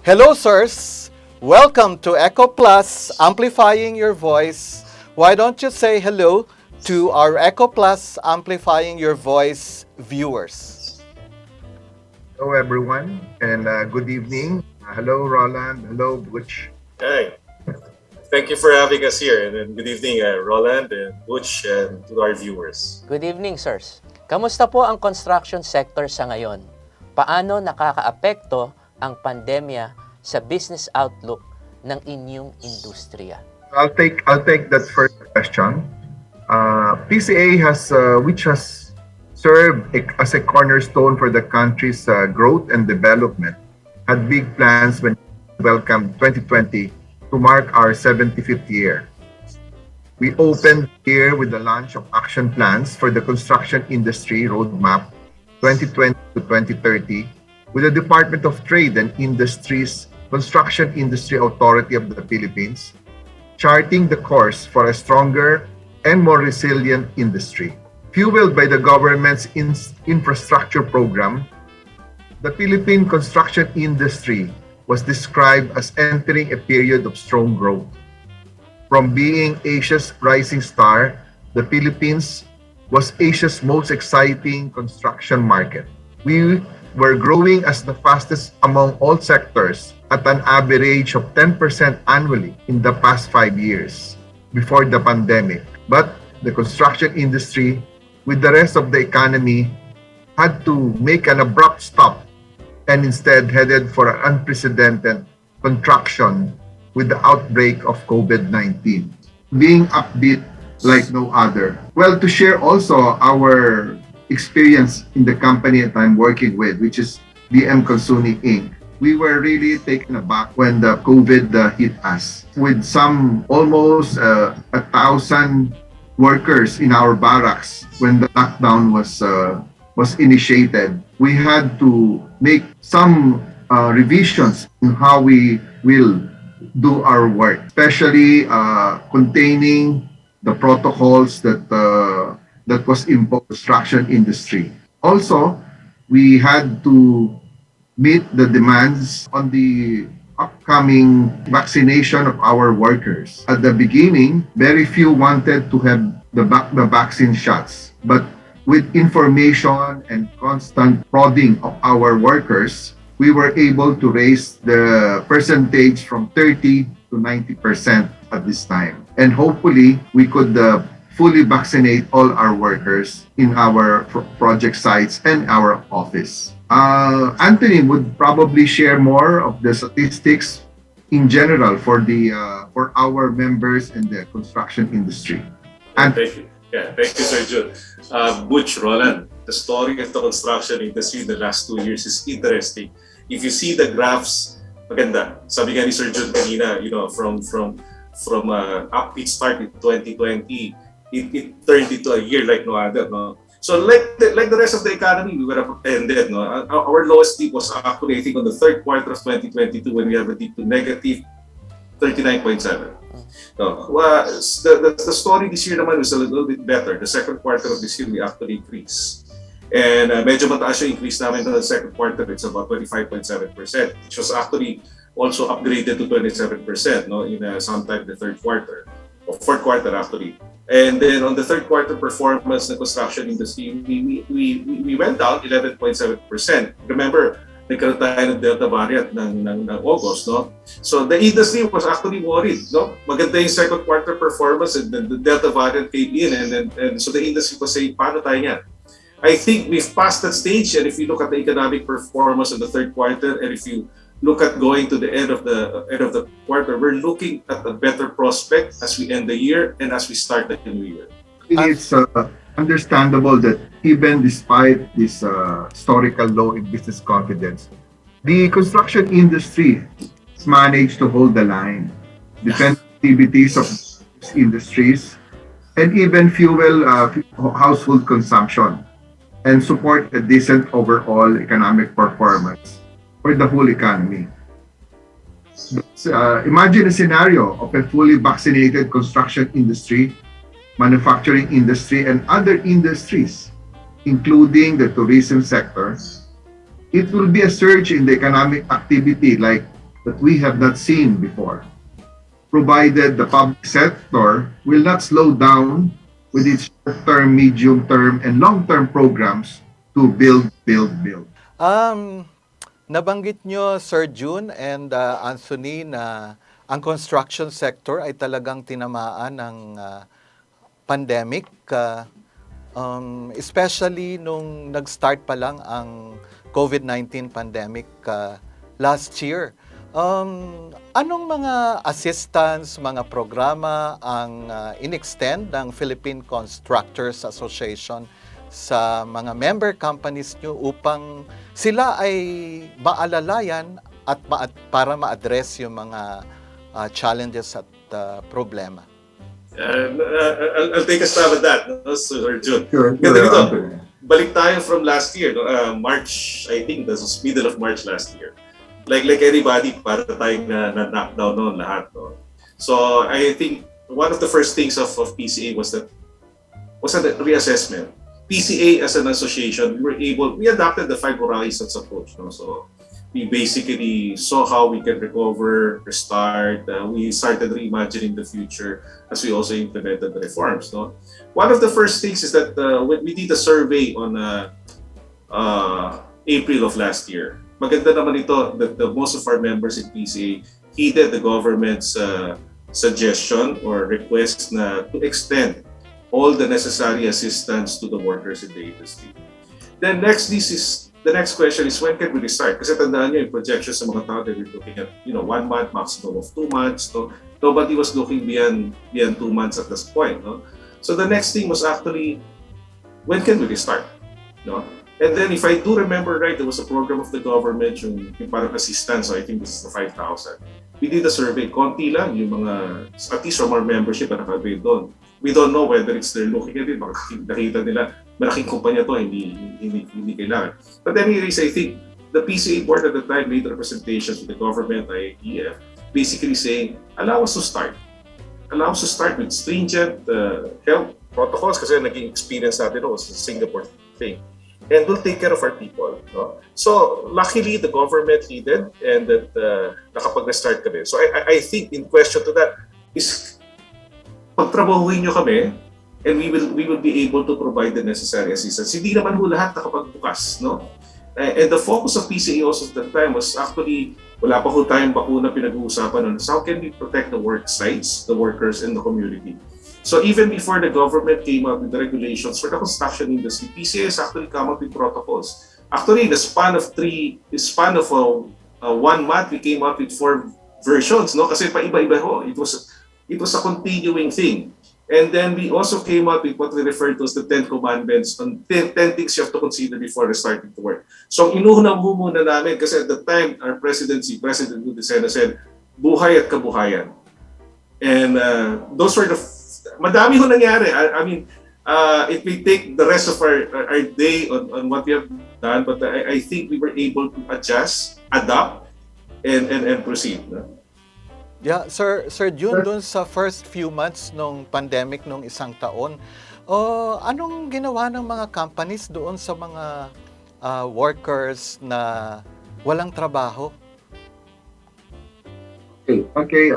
Hello, sirs. Welcome to ECOPlus, Amplifying Your Voice. Why don't you say hello to our ECOPlus Amplifying Your Voice viewers? Hello, everyone, and good evening. Hello, Roland. Hello, Butch. Hi. Thank you for having us here. And good evening, Roland and Butch, and to our viewers. Good evening, sirs. Kamusta po ang construction sector sa ngayon? Paano nakakaapekto ang pandemya sa business outlook ng inyong industriya? I'll take that first question. PCA which has served as a cornerstone for the country's growth and development, had big plans when we welcomed 2020 to mark our 75th year. We opened here with the launch of action plans for the construction industry roadmap 2020 to 2030 with the Department of Trade and Industry's Construction Industry Authority of the Philippines, charting the course for a stronger and more resilient industry. Fueled by the government's infrastructure program, the Philippine construction industry was described as entering a period of strong growth. From being Asia's rising star, the Philippines was Asia's most exciting construction market. We were growing as the fastest among all sectors at an average of 10% annually in the past 5 years before the pandemic. But the construction industry, with the rest of the economy, had to make an abrupt stop and instead headed for an unprecedented contraction with the outbreak of COVID-19. Being upbeat like no other. Well, to share also our experience in the company that I'm working with, which is BM Consuni Inc. We were really taken aback when the COVID hit us. With some almost 1,000 workers in our barracks when the lockdown was initiated, we had to make some revisions in how we will do our work, especially containing the protocols that was imposed construction industry. Also, we had to meet the demands on the upcoming vaccination of our workers. At the beginning, very few wanted to have the vaccine shots, but with information and constant prodding of our workers, we were able to raise the percentage from 30 to 90% at this time. And hopefully, we could fully vaccinate all our workers in our project sites and our office. Anthony would probably share more of the statistics in general for our members in the construction industry. Thank you. Thank you, Sir Jun. Butch, Roland, the story of the construction industry in the last 2 years is interesting. If you see the graphs, maganda. Sabi nga ni Sir Jun kanina, from upbeat start in 2020, it turned into a year like no other, no? So like the rest of the economy, we were upended, no? Our lowest dip was actually, I think, on the third quarter of 2022 when we have a dip to negative 39.7. No, the story this year naman was a little bit better. The second quarter of this year, we actually increased. And medyo mataas yung increase namin in the second quarter. It's about 25.7%, which was actually also upgraded to 27%, no, in sometime the third quarter, or fourth quarter actually. And then on the third quarter performance ng construction industry, we went down 11.7%. Remember, nagkaroon tayo ng Delta variant ng August, no? So the industry was actually worried, no? Maganda yung second quarter performance and then the Delta variant came in and so the industry was saying, paano tayo yan? I think we've passed that stage, and if you look at the economic performance in the third quarter, and if you look at going to the end of the quarter, we're looking at a better prospect as we end the year and as we start the new year. It's understandable that even despite this historical low in business confidence, the construction industry has managed to hold the line, defend activities of industries, and even fuel household consumption, and support a decent overall economic performance for the whole economy. Imagine a scenario of a fully vaccinated construction industry, manufacturing industry, and other industries, including the tourism sector. It will be a surge in the economic activity like that we have not seen before, provided the public sector will not slow down with its short-term, medium-term, and long-term programs to build. Nabanggit nyo, Sir June and Anthony, na ang construction sector ay talagang tinamaan ng pandemic, especially nung nag-start pa lang ang COVID-19 pandemic last year. Anong mga assistance, mga programa ang in-extend ng Philippine Constructors Association sa mga member companies nyo upang sila ay maalalayan at para ma-address yung mga challenges at problema? I'll take a stab at that, no, Sir Jun. Sure. Balik tayo from last year, no? March, I think this was middle of March last year. Like anybody, para tayong na-knockdown noon lahat. No? So I think one of the first things of PCA was a reassessment. PCA as an association, we adopted the 5 horizons approach. No? So we basically saw how we can recover, restart. We started reimagining the future as we also implemented the reforms. No? One of the first things is that when we did a survey on April of last year. Maganda naman ito that most of our members in PCA heeded the government's suggestion or request to extend all the necessary assistance to the workers in the industry. Then the next question is, when can we restart? Kasi tandaan nyo yung projections sa mga tao, they were looking at 1 month, maximum of 2 months. No? Nobody was looking beyond 2 months at this point. No? So the next thing was actually, when can we restart? No? And then if I do remember right, there was a program of the government, yung parang assistance, so I think this is the 5,000. We did a survey, konti lang yung mga, at least from our membership na naka-avail doon. We don't know whether it's they're looking at it, baka nakita nila, malaking kumpanya to, hindi kailangan. But anyways, I think the PCA board at the time made representations with the government, IEF, basically saying, allow us to start. Allow us to start with stringent health protocols, kasi naging experience natin was the Singapore thing. And we'll take care of our people. No? So luckily, the government heeded and that nakapag-restart kami. So I think in question to that is, pagtrabahuin nyo kami and we will be able to provide the necessary assistance. Hindi naman ho lahat nakapagbukas. No? And the focus of PCA also at that time was actually, wala pa ho tayong bakuna pinag-uusapan nun. So how can we protect the work sites, the workers, and the community? So even before the government came up with the regulations for the construction industry, PCA has actually come up with protocols. Actually, in the span of 1 month, we came up with 4 versions, no? Kasi pa-iba-iba ho. It was a continuing thing. And then we also came up with what we refer to as the 10 commandments on 10 things you have to consider before starting to work. So inuuna muna namin kasi at the time, our President Duterte said, buhay at kabuhayan. And those were the madami ho nangyari. I mean, it may take the rest of our day on what we have done, but I think we were able to adjust, adapt, and proceed. No? Yeah, Sir June, dun sa first few months nung pandemic nung isang taon, anong ginawa ng mga companies doon sa mga workers na walang trabaho? Okay,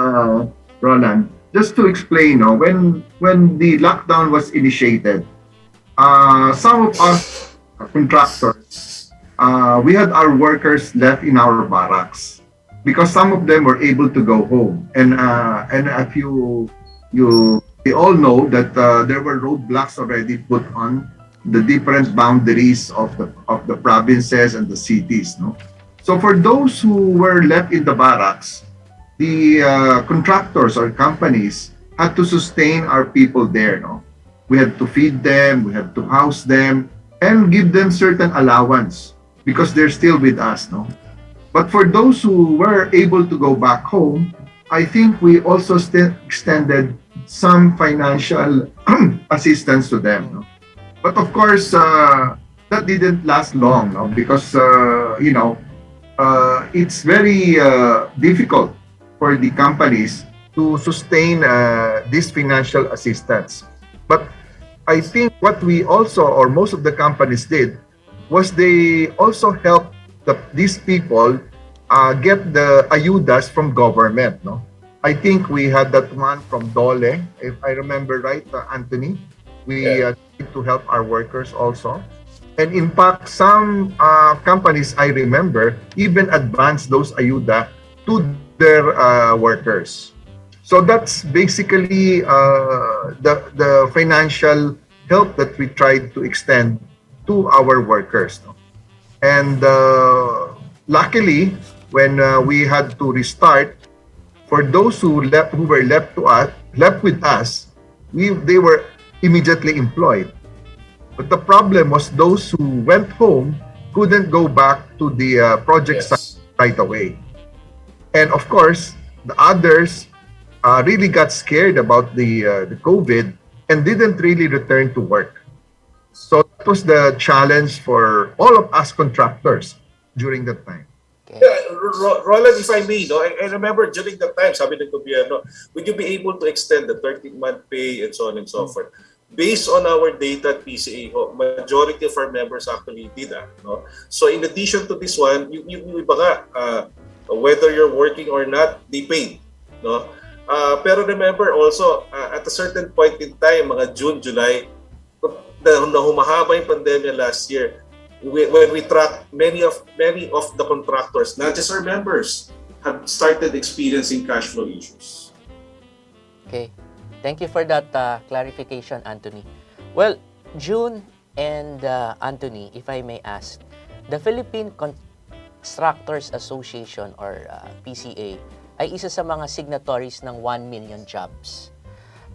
Roland. Just to explain, when the lockdown was initiated, some of us contractors, we had our workers left in our barracks because some of them were able to go home. And if we all know that there were roadblocks already put on the different boundaries of the provinces and the cities. No? So for those who were left in the barracks, the contractors or companies had to sustain our people there. No? We had to feed them, we had to house them, and give them certain allowance because they're still with us. No? But for those who were able to go back home, I think we also extended some financial assistance to them. No? But of course, that didn't last long, no? Because, it's very difficult for the companies to sustain this financial assistance. But I think what we also, or most of the companies did, was they also helped these people get the ayudas from government. No, I think we had that one from DOLE, if I remember right, Anthony. We tried to help our workers also. And in fact, some companies, I remember, even advanced those ayuda to their workers. So that's basically the financial help that we tried to extend to our workers. No? And luckily, when we had to restart, for those who were left with us, they were immediately employed. But the problem was those who went home couldn't go back to the project site right away. And of course, the others really got scared about the COVID and didn't really return to work. So that was the challenge for all of us contractors during that time. Yeah, Roland, if I may, no, I remember during that time, sabi ng gobyerno, would you be able to extend the 13-month pay and so on and so forth? Based on our data at PCA, majority of our members actually did that. No? So in addition to this one, yung iba nga, whether you're working or not, they paid. No? Pero remember also, at a certain point in time, mga June, July, na humahaba yung pandemya last year, when we track many of the contractors, not just our members, have started experiencing cash flow issues. Okay. Thank you for that clarification, Anthony. Well, June and Anthony, if I may ask, the Philippine Constructors Association or PCA ay isa sa mga signatories ng 1 million jobs.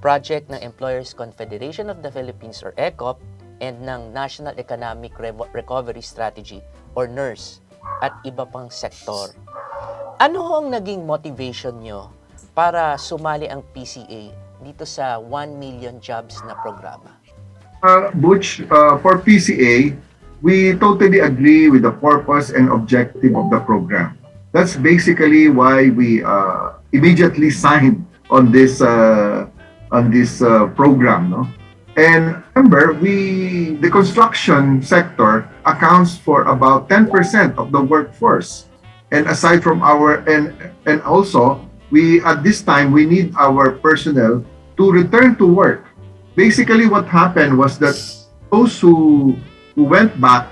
Project ng Employers Confederation of the Philippines or ECOP and ng National Economic Recovery Strategy or NERS at iba pang sektor. Ano ang naging motivation nyo para sumali ang PCA dito sa 1 million jobs na programa? Butch, for PCA, we totally agree with the purpose and objective of the program. That's basically why we immediately signed on this program. No? And remember, the construction sector accounts for about 10% of the workforce. And aside from and also, at this time, we need our personnel to return to work. Basically, what happened was that those who went back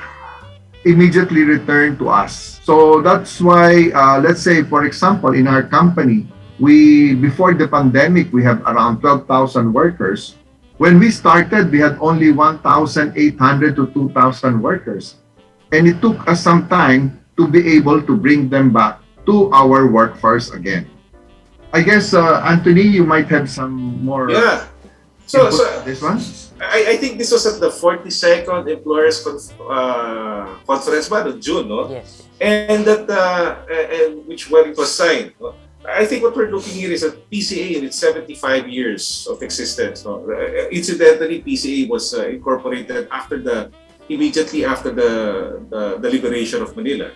immediately returned to us. So that's why, let's say, for example, in our company, before the pandemic, we have around 12,000 workers. When we started, we had only 1,800 to 2,000 workers. And it took us some time to be able to bring them back to our workforce again. I guess, Anthony, you might have some more. Yeah. So this one? I think this was at the 42nd Employers Conference of June, no? Yes. And that and when it was signed. No? I think what we're looking here is at PCA in its 75 years of existence. No? Incidentally, PCA was incorporated immediately after the liberation of Manila,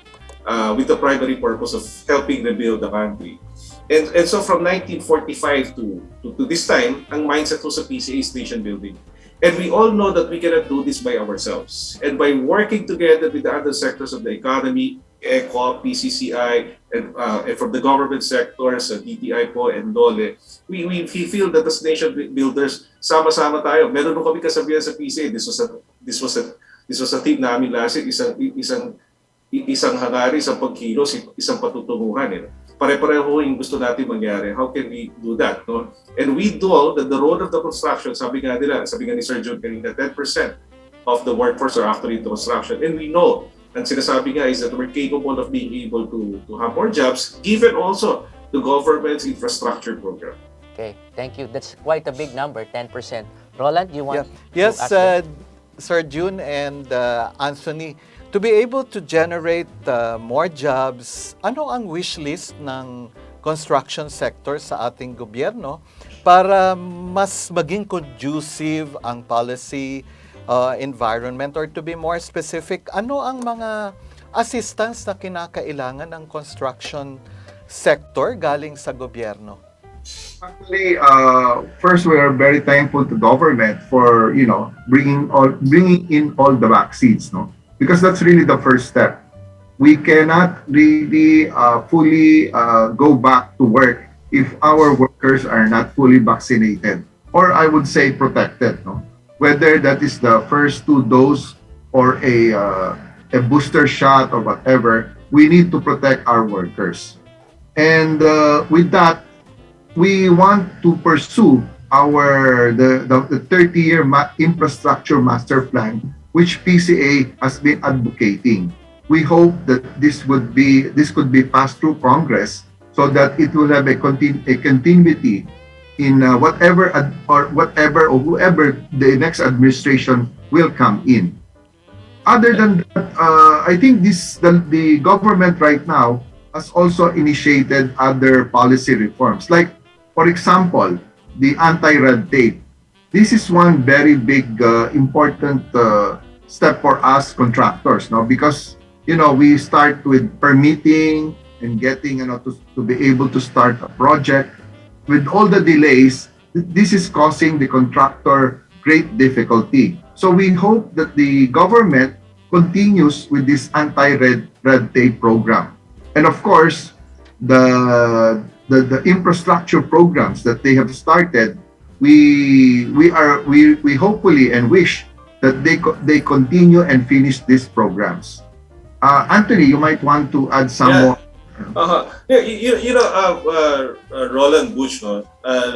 with the primary purpose of helping rebuild the country. And so from 1945 to this time, ang mindset ko sa PCA is nation building. And we all know that we cannot do this by ourselves. And by working together with the other sectors of the economy, ECOP, PCCI, and from the government sectors, DTI po, and DOLE, we feel that as nation builders, sama-sama tayo. Meron nung kami kasabihan sa PCA, this was a team namin last year, isang hangarin, isang pagkilos, isang patutunguhan. Pare-pareho yung gusto natin mangyari. How can we do that? No? And we know that the role of the construction, sabi nga ni Sir John kanina, 10% of the workforce are actually in construction. And we know, and sinasabi nga is that we're capable of being able to have more jobs, given also the government's infrastructure program. Okay, thank you. That's quite a big number, 10%. Roland, you want Yes, to add Sir June and Anthony, to be able to generate more jobs, ano ang wish list ng construction sector sa ating gobyerno para mas maging conducive ang policy environment, or to be more specific, ano ang mga assistance na kinakailangan ng construction sector galing sa gobyerno? Actually, first we are very thankful to government for bringing in all the vaccines, no, because that's really the first step. We cannot really fully go back to work if our workers are not fully vaccinated, or I would say protected, no? Whether that is the first 2 dose or a booster shot or whatever, we need to protect our workers. And with that, we want to pursue the 30-year infrastructure master plan, which PCA has been advocating. We hope that this could be passed through Congress so that it will have a continuity in whatever or whoever the next administration will come in. Other than that, I think the government right now has also initiated other policy reforms. Like, for example, the anti-red tape. This is one very big, important step for us contractors, no? Because we start with permitting and getting to be able to start a project. With all the delays, this is causing the contractor great difficulty. So we hope that the government continues with this anti-red tape program. And of course, the infrastructure programs that they have started, we hopefully and wish that they continue and finish these programs. Anthony, you might want to add some more. Roland, Butch, no?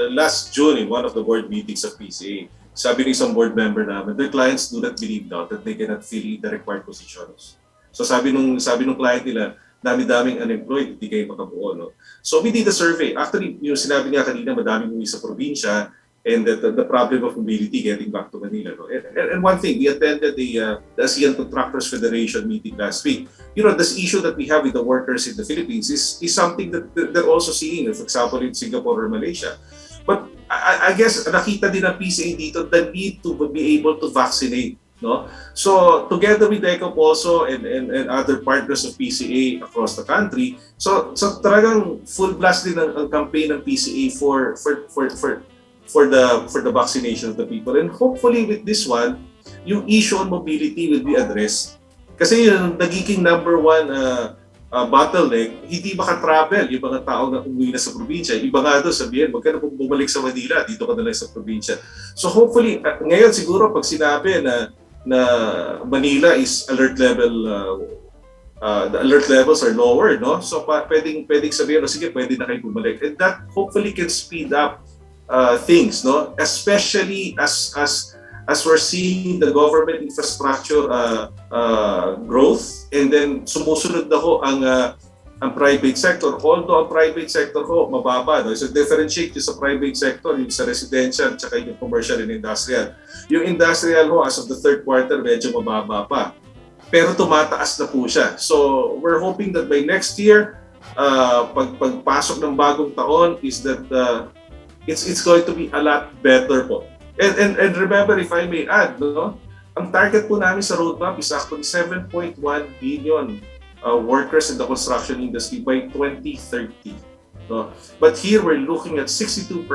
Last June in one of the board meetings of PCA, sabi ng isang board member namin, their clients do not believe now that they cannot fill the required positions. So sabi nung client nila, dami-daming unemployed, hindi kayo makabuo, no? So we did a survey. Actually, yung sinabi nga kanina, madaming uwi sa probinsya, and the problem of mobility getting back to Manila, no? And one thing, we attended the ASEAN Constructors Federation meeting last week. This issue that we have with the workers in the Philippines is something that they're also seeing, for example, in Singapore or Malaysia. But I guess nakita din ng PCA dito the need to be able to vaccinate, no? So together with ECOP also and other partners of PCA across the country, so talagang full blast din ang campaign ng PCA for the vaccination of the people. And hopefully with this one, yung issue on mobility will be addressed. Kasi yung nagiging number one bottleneck, hindi makatravel yung mga tao na umuwi na sa probinsya. Iba nga doon, sabihin, wag ka na bumalik sa Manila, dito ka na lang sa probinsya. So hopefully, ngayon siguro pag sinabi na Manila is alert level, the alert levels are lower, no? So pwedeng sabihin, sige, pwede na kayo bumalik. And that hopefully can speed up things, no? Especially as we're seeing the government infrastructure growth, and then sumusunod na ho ang private sector. Although ang private sector ho mababa, no? So differentiate yung sa private sector, yung sa residential, tsaka yung commercial and industrial. Yung industrial ho, as of the third quarter, medyo mababa pa. Pero tumataas na po siya. So we're hoping that by next year, pagpasok ng bagong taon is that it's going to be a lot better po. And remember, if I may add, no, ang target po namin sa roadmap is actually 7.1 billion workers in the construction industry by 2030. No? But here we're looking at 62%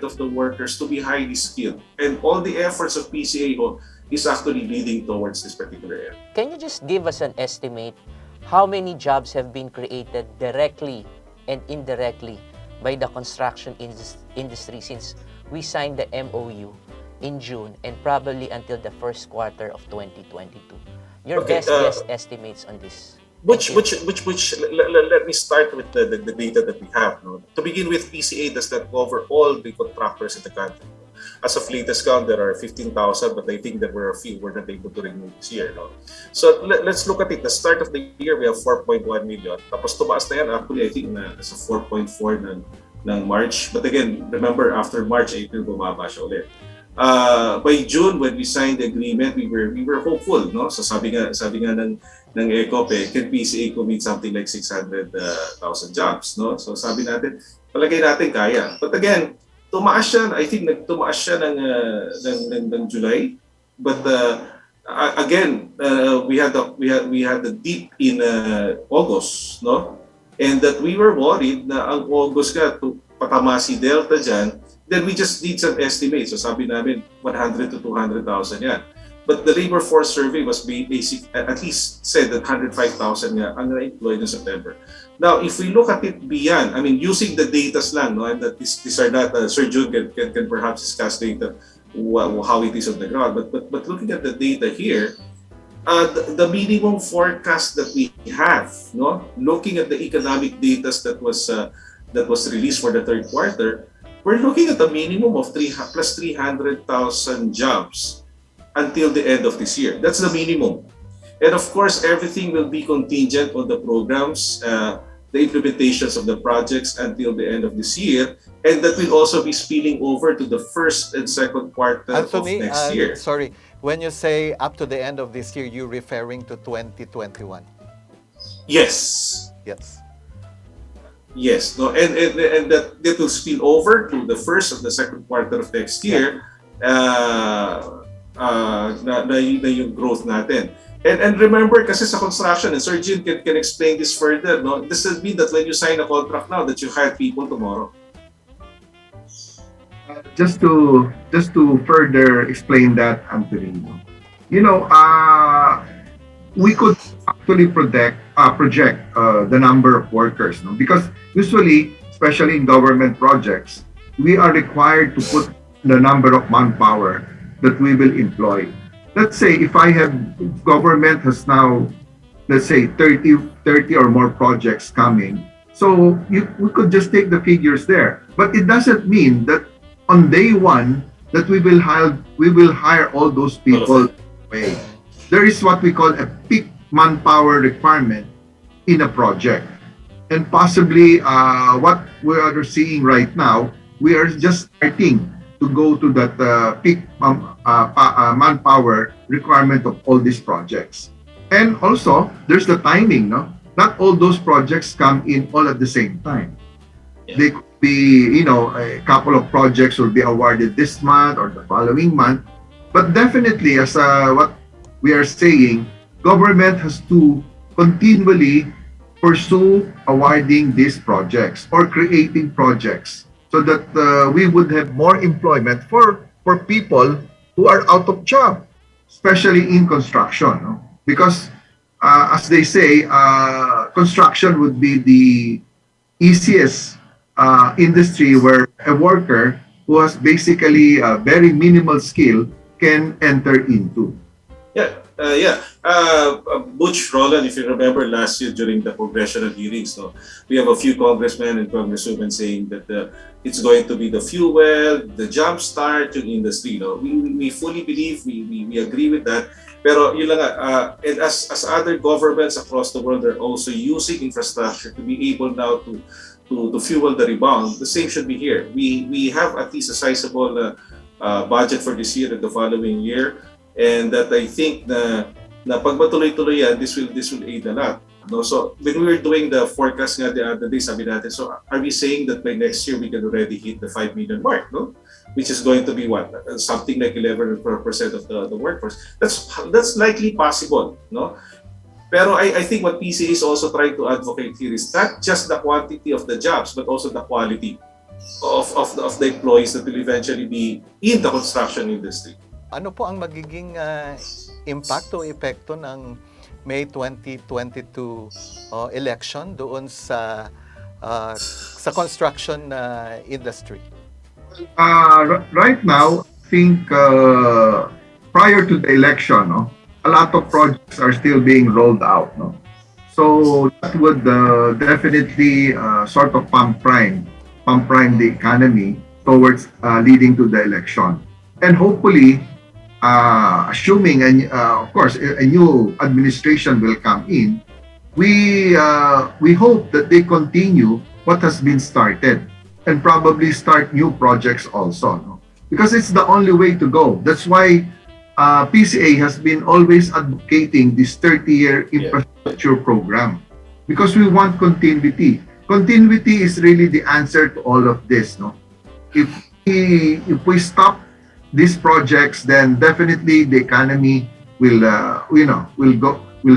of the workers to be highly skilled, and all the efforts of PCA is actually leading towards this particular area. Can you just give us an estimate how many jobs have been created directly and indirectly by the construction industry since we signed the MOU in June and probably until the first quarter of 2022? Your best guess estimates on this. Which let me start with the data that we have. No? To begin with, PCA does not cover all the contractors in the country. As of latest count, there are 15,000, but I think there were a few we're not able to remove this year. No? So let's look at it. The start of the year, we have 4.1 million. Tapos tumaas na yan, actually, I think nasa 4.4 ng March. But again, remember, after March, April, bumaba siya ulit. By June, when we signed the agreement, we were hopeful, no? So sabi nga ng ECOP, can PCA commit something like 600,000 jobs, no? So sabi natin, palagay natin kaya. But again, tumaas siya. I think nagtumaas siya ng July. But again, we had the dip in August, no? And that we were worried na ang August patama si Delta dyan, then we just did some estimates. So sabi namin 100 to 200,000 yan. But the labor force survey was basic, at least said that 105,000 nga ang na-employed in September. Now, if we look at it beyond, I mean, using the data lang, no, and that these are not, Sir Jude can perhaps discuss data, how it is on the ground, but looking at the data here, the minimum forecast that we have, no, looking at the economic data that was released for the third quarter, we're looking at a minimum of plus 300,000 jobs until the end of this year. That's the minimum. And of course, everything will be contingent on the programs, the implementations of the projects until the end of this year. And that will also be spilling over to the first and second quarter Anthony, of next year. Sorry, when you say up to the end of this year, you're referring to 2021? Yes. Yes. Yes, no, and that will spill over to the first and the second quarter of next year. Na yung growth natin. And remember, kasi sa construction, and Sir Jim can explain this further, no? This doesn't mean that when you sign a contract now that you hire people tomorrow. Just to further explain that, Anthony, we could actually project the number of workers, no? Because usually, especially in government projects, we are required to put the number of manpower that we will employ. Let's say if government has now, let's say 30 or more projects coming, so we could just take the figures there. But it doesn't mean that on day one that we will hire all those people away. There is what we call a peak manpower requirement in a project. And possibly what we are seeing right now, we are just starting to go to that peak manpower requirement of all these projects. And also, there's the timing, no? Not all those projects come in all at the same time. Yeah. They could be, a couple of projects will be awarded this month or the following month. But definitely, as what we are saying, government has to continually pursue awarding these projects or creating projects, so that we would have more employment for people who are out of job, especially in construction. No? Because as they say, construction would be the easiest industry where a worker who has basically a very minimal skill can enter into. Butch, Roland, if you remember last year during the congressional hearings, no, we have a few congressmen and congresswomen saying that it's going to be the fuel, the jump start yung industry. No? We fully believe, we agree with that. Pero yun lang, and as other governments across the world are also using infrastructure to be able now to fuel the rebound, the same should be here. We have at least a sizable budget for this year and the following year. And that I think na pag matuloy-tuloy yan, this will aid a lot. No? So when we were doing the forecast nga the other day, sabi natin, so are we saying that by next year we can already hit the 5 million mark, no? Which is going to be what? Something like 11% of the workforce. That's likely possible, no? Pero I think what PCA is also trying to advocate here is not just the quantity of the jobs, but also the quality of the employees that will eventually be in the construction industry. Ano po ang magiging impact o epekto ng May 2022 election doon sa construction industry? Right now, I think prior to the election, a lot of projects are still being rolled out. So that would definitely sort of pump prime the economy towards leading to the election. And hopefully, assuming, of course, a new administration will come in, we hope that they continue what has been started and probably start new projects also. because it's the only way to go. That's why PCA has been always advocating this 30-year infrastructure program, because we want continuity. Continuity is really the answer to all of this, no? If we stop these projects, then definitely the economy will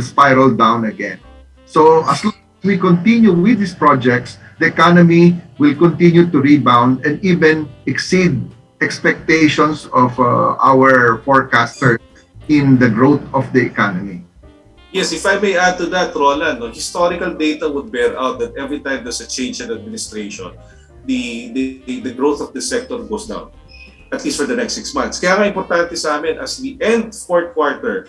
spiral down again. So as long as we continue with these projects, the economy will continue to rebound and even exceed expectations of our forecasters in the growth of the economy. Yes, if I may add to that, Roland, no, historical data would bear out that every time there's a change in administration, the growth of the sector goes down, at least for the next 6 months. Kaya nga importante sa amin, as we end fourth quarter,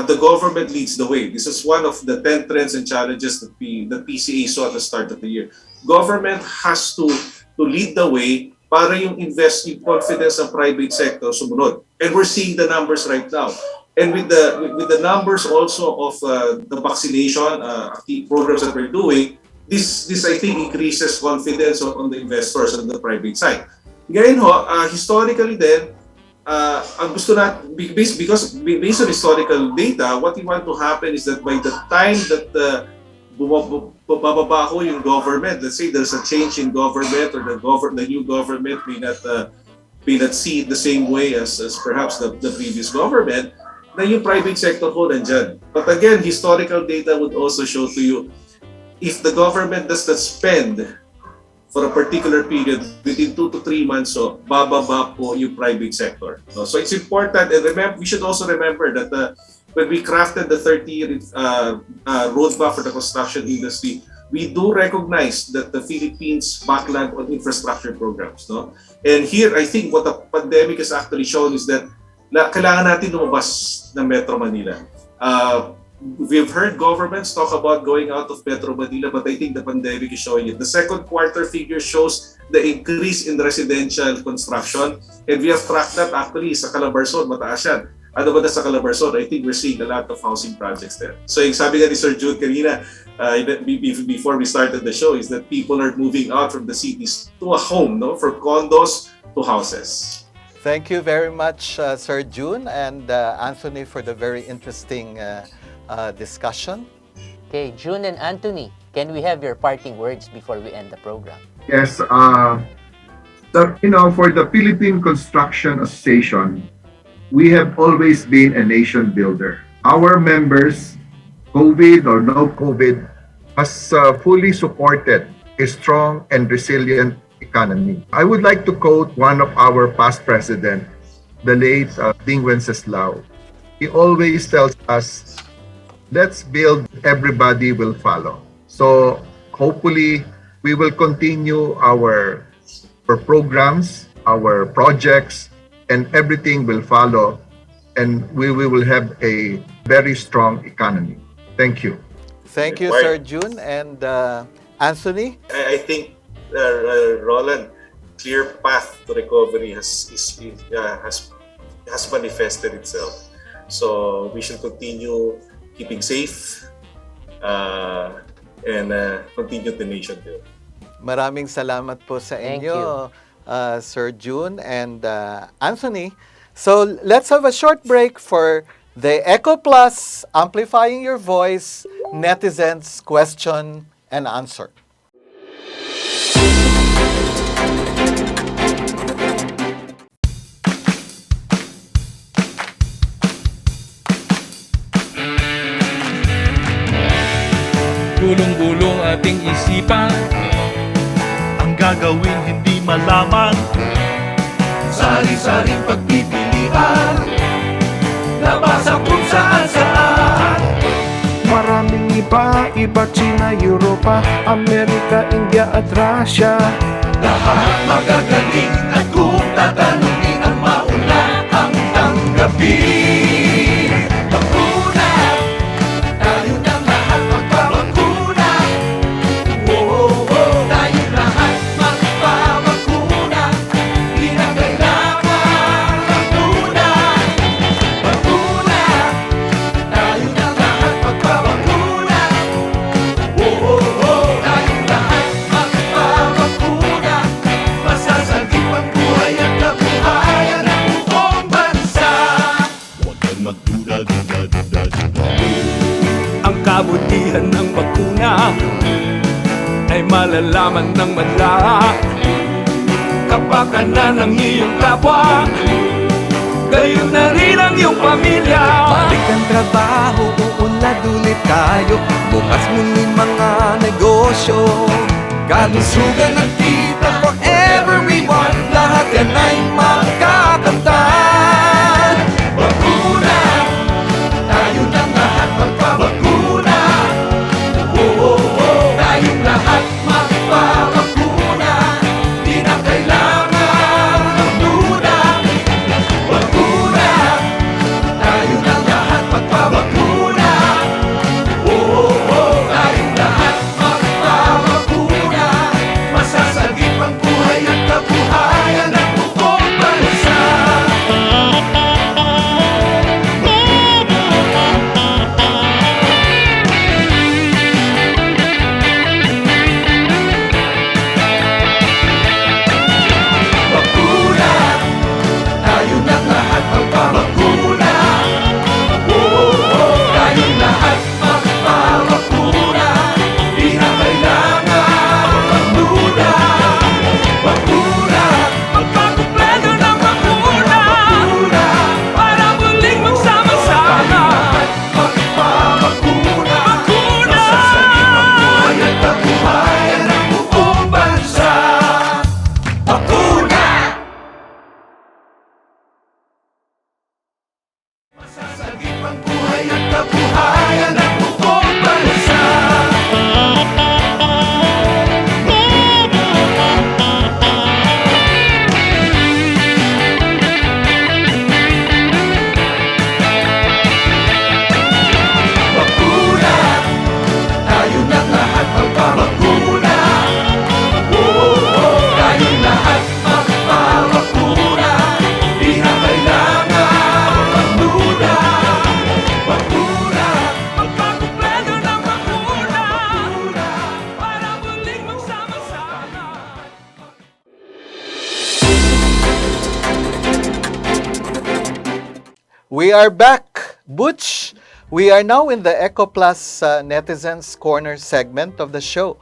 the government leads the way. This is one of the 10 trends and challenges that PCA saw at the start of the year. Government has to lead the way para yung investment confidence ng private sector sumunod. And we're seeing the numbers right now. And with the numbers also of the vaccination programs that we're doing, this I think increases confidence on the investors on the private side. Ngayon historically then, ang gusto natin, based on historical data, what we want to happen is that by the time that bababa ho yung government, let's say there's a change in government, or the new government may not see it the same way as perhaps the previous government, na yung private sector ho nandyan. But again, historical data would also show to you, if the government does not spend for a particular period, within 2 to 3 months, so bababa po yung private sector. So it's important, and we should also remember that when we crafted the 30-year roadmap for the construction industry, we do recognize that the Philippines backlog on infrastructure programs. No? And here, I think what the pandemic has actually shown is that kailangan natin lumabas ng Metro Manila. We've heard governments talk about going out of Metro Manila, but I think the pandemic is showing it. The second quarter figure shows the increase in residential construction, and we have tracked that actually sa Calabarzon, mataas yan. Ano ba na sa Calabarzon? I think we're seeing a lot of housing projects there. So yung sabi nga ni Sir Jude kanina, before we started the show, is that people are moving out from the cities to a home, no? From condos to houses. Thank you very much, Sir June and Anthony, for the very interesting discussion. Okay, June and Anthony, can we have your parting words before we end the program? Yes, for the Philippine Construction Association, we have always been a nation builder. Our members, COVID or no COVID, has fully supported a strong and resilient economy. I would like to quote one of our past presidents, the late Ding Wenceslao. He always tells us, let's build, everybody will follow. So hopefully we will continue our programs, our projects, and everything will follow, and we will have a very strong economy. Thank you. Thank you, Sir June and Anthony. I think Roland, clear path to recovery has manifested itself. So we should continue keeping safe and continue the nation build. Maraming salamat po sa inyo, Sir June and Anthony. So let's have a short break for the ECOPlus Amplifying Your Voice Netizens Question and Answer. Gulong-gulong ating isipan, ang gagawin hindi malaman, sari-saring pagpipilian, nabasa kung saan-saan. Maraming iba, China, Europa, Amerika, India at Russia. Lahat magagaling at kung tatanungin ang mauna ang tanggapin. Bakuna, tayo ng lahat magpabakuna. Tayo lahat magpabakuna. Di na kailangan bakuna. Bakuna, tayo ng lahat magpabakuna. Tayo lahat magpabakuna. Masasagip ang buhay at kabuhayan. kabutihan ng bakuna ay malalaman ng madla. Kapakanan ng iyong kapwa, gayon na rin ang iyong pamilya. Balik ang trabaho, uunlad ulit tayo. Bukas muli mga negosyo, kalusugan at kita for everyone. Lahat yan ay makakamtan. Bakuna, tayo ng lahat magpabakuna. Tayong lahat magpabakuna. Di na kailangan magduda. Bakuna, tayo ng lahat magpabakuna. Tayong lahat magpabakuna. Masasagip ang buhay at kabuhayan ng buong bansa. Bakuna, tayo ng lahat magpabakuna. Tayong lahat magpabakuna. Di na kailangan magduda. Bakuna, magpakumpleto ng bakuna. Para muling magsama-sama. Magpabakuna. Masasagip ang buhay at kabuhayan ng buong bansa. Bakuna! Masasagip ang buhay at kabuhayan ng buong bansa. Bakuna, tayo ng lahat magpabakuna. Tayong lahat magpabakuna. Di na kailangan magduda. Bakuna, magpakumpleto ng bakuna. Para muling magsama-sama. We are back, Butch. We are now in the ECOPlus Netizens Corner segment of the show.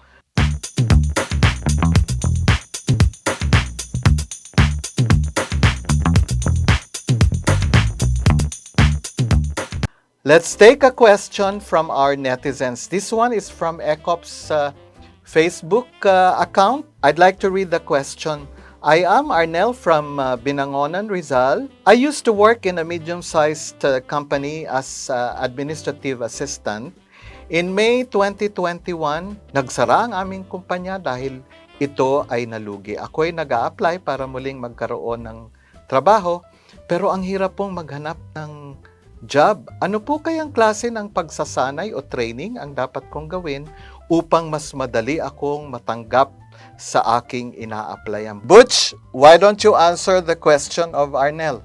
Let's take a question from our netizens. This one is from ECOP's Facebook account. I'd like to read the question. I am Arnel from Binangonan, Rizal. I used to work in a medium-sized company as administrative assistant. In May 2021, nagsara ang aming kumpanya dahil ito ay nalugi. Ako ay nag-a-apply para muling magkaroon ng trabaho, pero ang hirap pong maghanap ng job. Ano po kayang klase ng pagsasanay o training ang dapat kong gawin upang mas madali akong matanggap sa aking ina-applyan? Butch, why don't you answer the question of Arnel?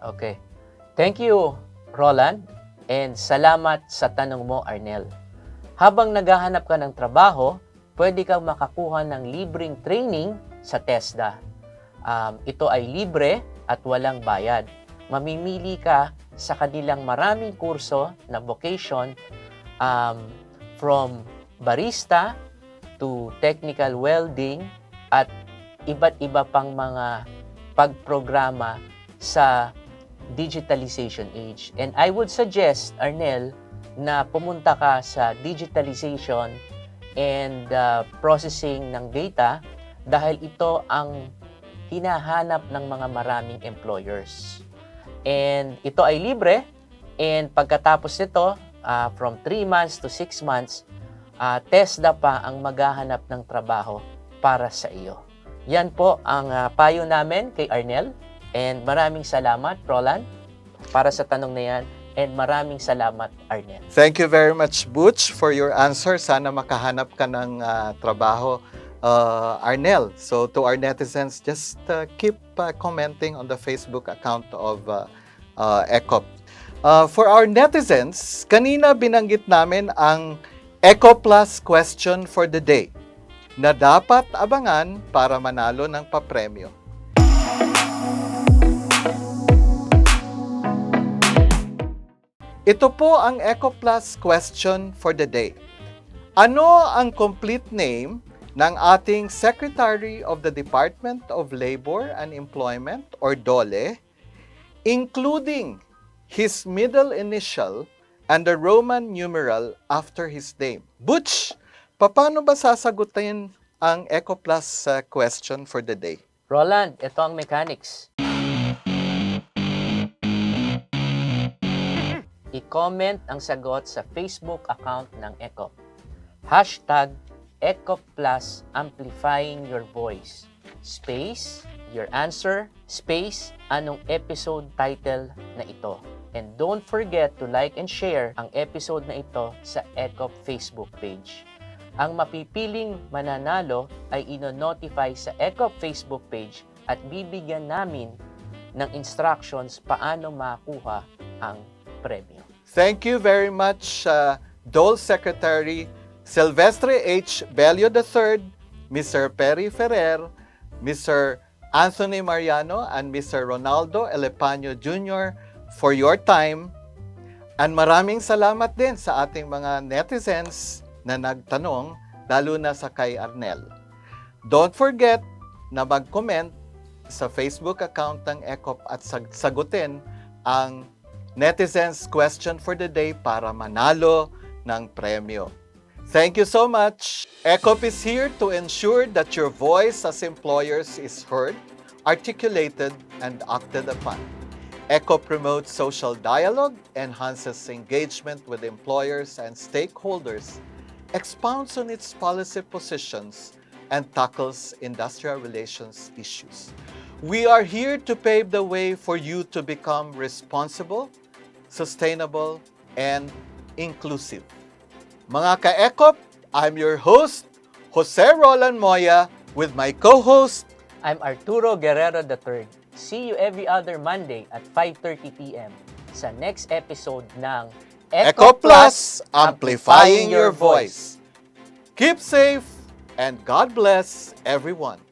Okay. Thank you, Roland, and salamat sa tanong mo, Arnel. Habang naghahanap ka ng trabaho, pwede kang makakuha ng libreng training sa TESDA. Ito ay libre at walang bayad. Mamimili ka sa kanilang maraming kurso na vocation, from barista to technical welding at iba't iba pang mga pagprograma sa digitalization age. And I would suggest, Arnel, na pumunta ka sa digitalization and processing ng data dahil ito ang hinahanap ng mga maraming employers. And ito ay libre, and pagkatapos nito, from 3 months to 6 months, TESDA pa ang maghahanap ng trabaho para sa iyo. Yan po ang payo namin kay Arnel. And maraming salamat, Roland, para sa tanong na yan. And maraming salamat, Arnel. Thank you very much, Butch, for your answer. Sana makahanap ka ng trabaho, Arnel. So to our netizens, just keep commenting on the Facebook account of ECOP. For our netizens, kanina binanggit namin ang ECOPlus question for the day na dapat abangan para manalo ng papremyo. Ito po ang ECOPlus question for the day. Ano ang complete name ng ating Secretary of the Department of Labor and Employment or DOLE, including his middle initial and the Roman numeral after his name? Butch, paano ba sasagutin ang ECOPlus question for the day? Roland, ito ang mechanics. I-comment ang sagot sa Facebook account ng ECOP. Hashtag ECOPlus Amplifying Your Voice. Space, your answer, space, anong episode title na ito. And don't forget to like and share ang episode na ito sa ECOP Facebook page. Ang mapipiling mananalo ay ino-notify sa ECOP Facebook page at bibigyan namin ng instructions paano makuha ang premyo. Thank you very much, DOLE Secretary Silvestre H. Bello III, Mr. Ferrer, Mr. Anthony Mariano, and Mr. Ronaldo R Elepaño Jr. for your time. And maraming salamat din sa ating mga netizens na nagtanong, lalo na sa kay Arnel. Don't forget na mag-comment sa Facebook account ng ECOP at sagutin ang netizens question for the day para manalo ng premyo. Thank you so much. ECOP is here to ensure that your voice as employers is heard, articulated, and acted upon. ECOP promotes social dialogue, enhances engagement with employers and stakeholders, expounds on its policy positions, and tackles industrial relations issues. We are here to pave the way for you to become responsible, sustainable, and inclusive. Mga ka-ECOP, I'm your host, Jose Roland Moya, with my co-host, I'm Arturo Guerrero III. See you every other Monday at 5:30 p.m. sa next episode ng ECOPlus, Amplifying Your Voice. Keep safe and God bless everyone.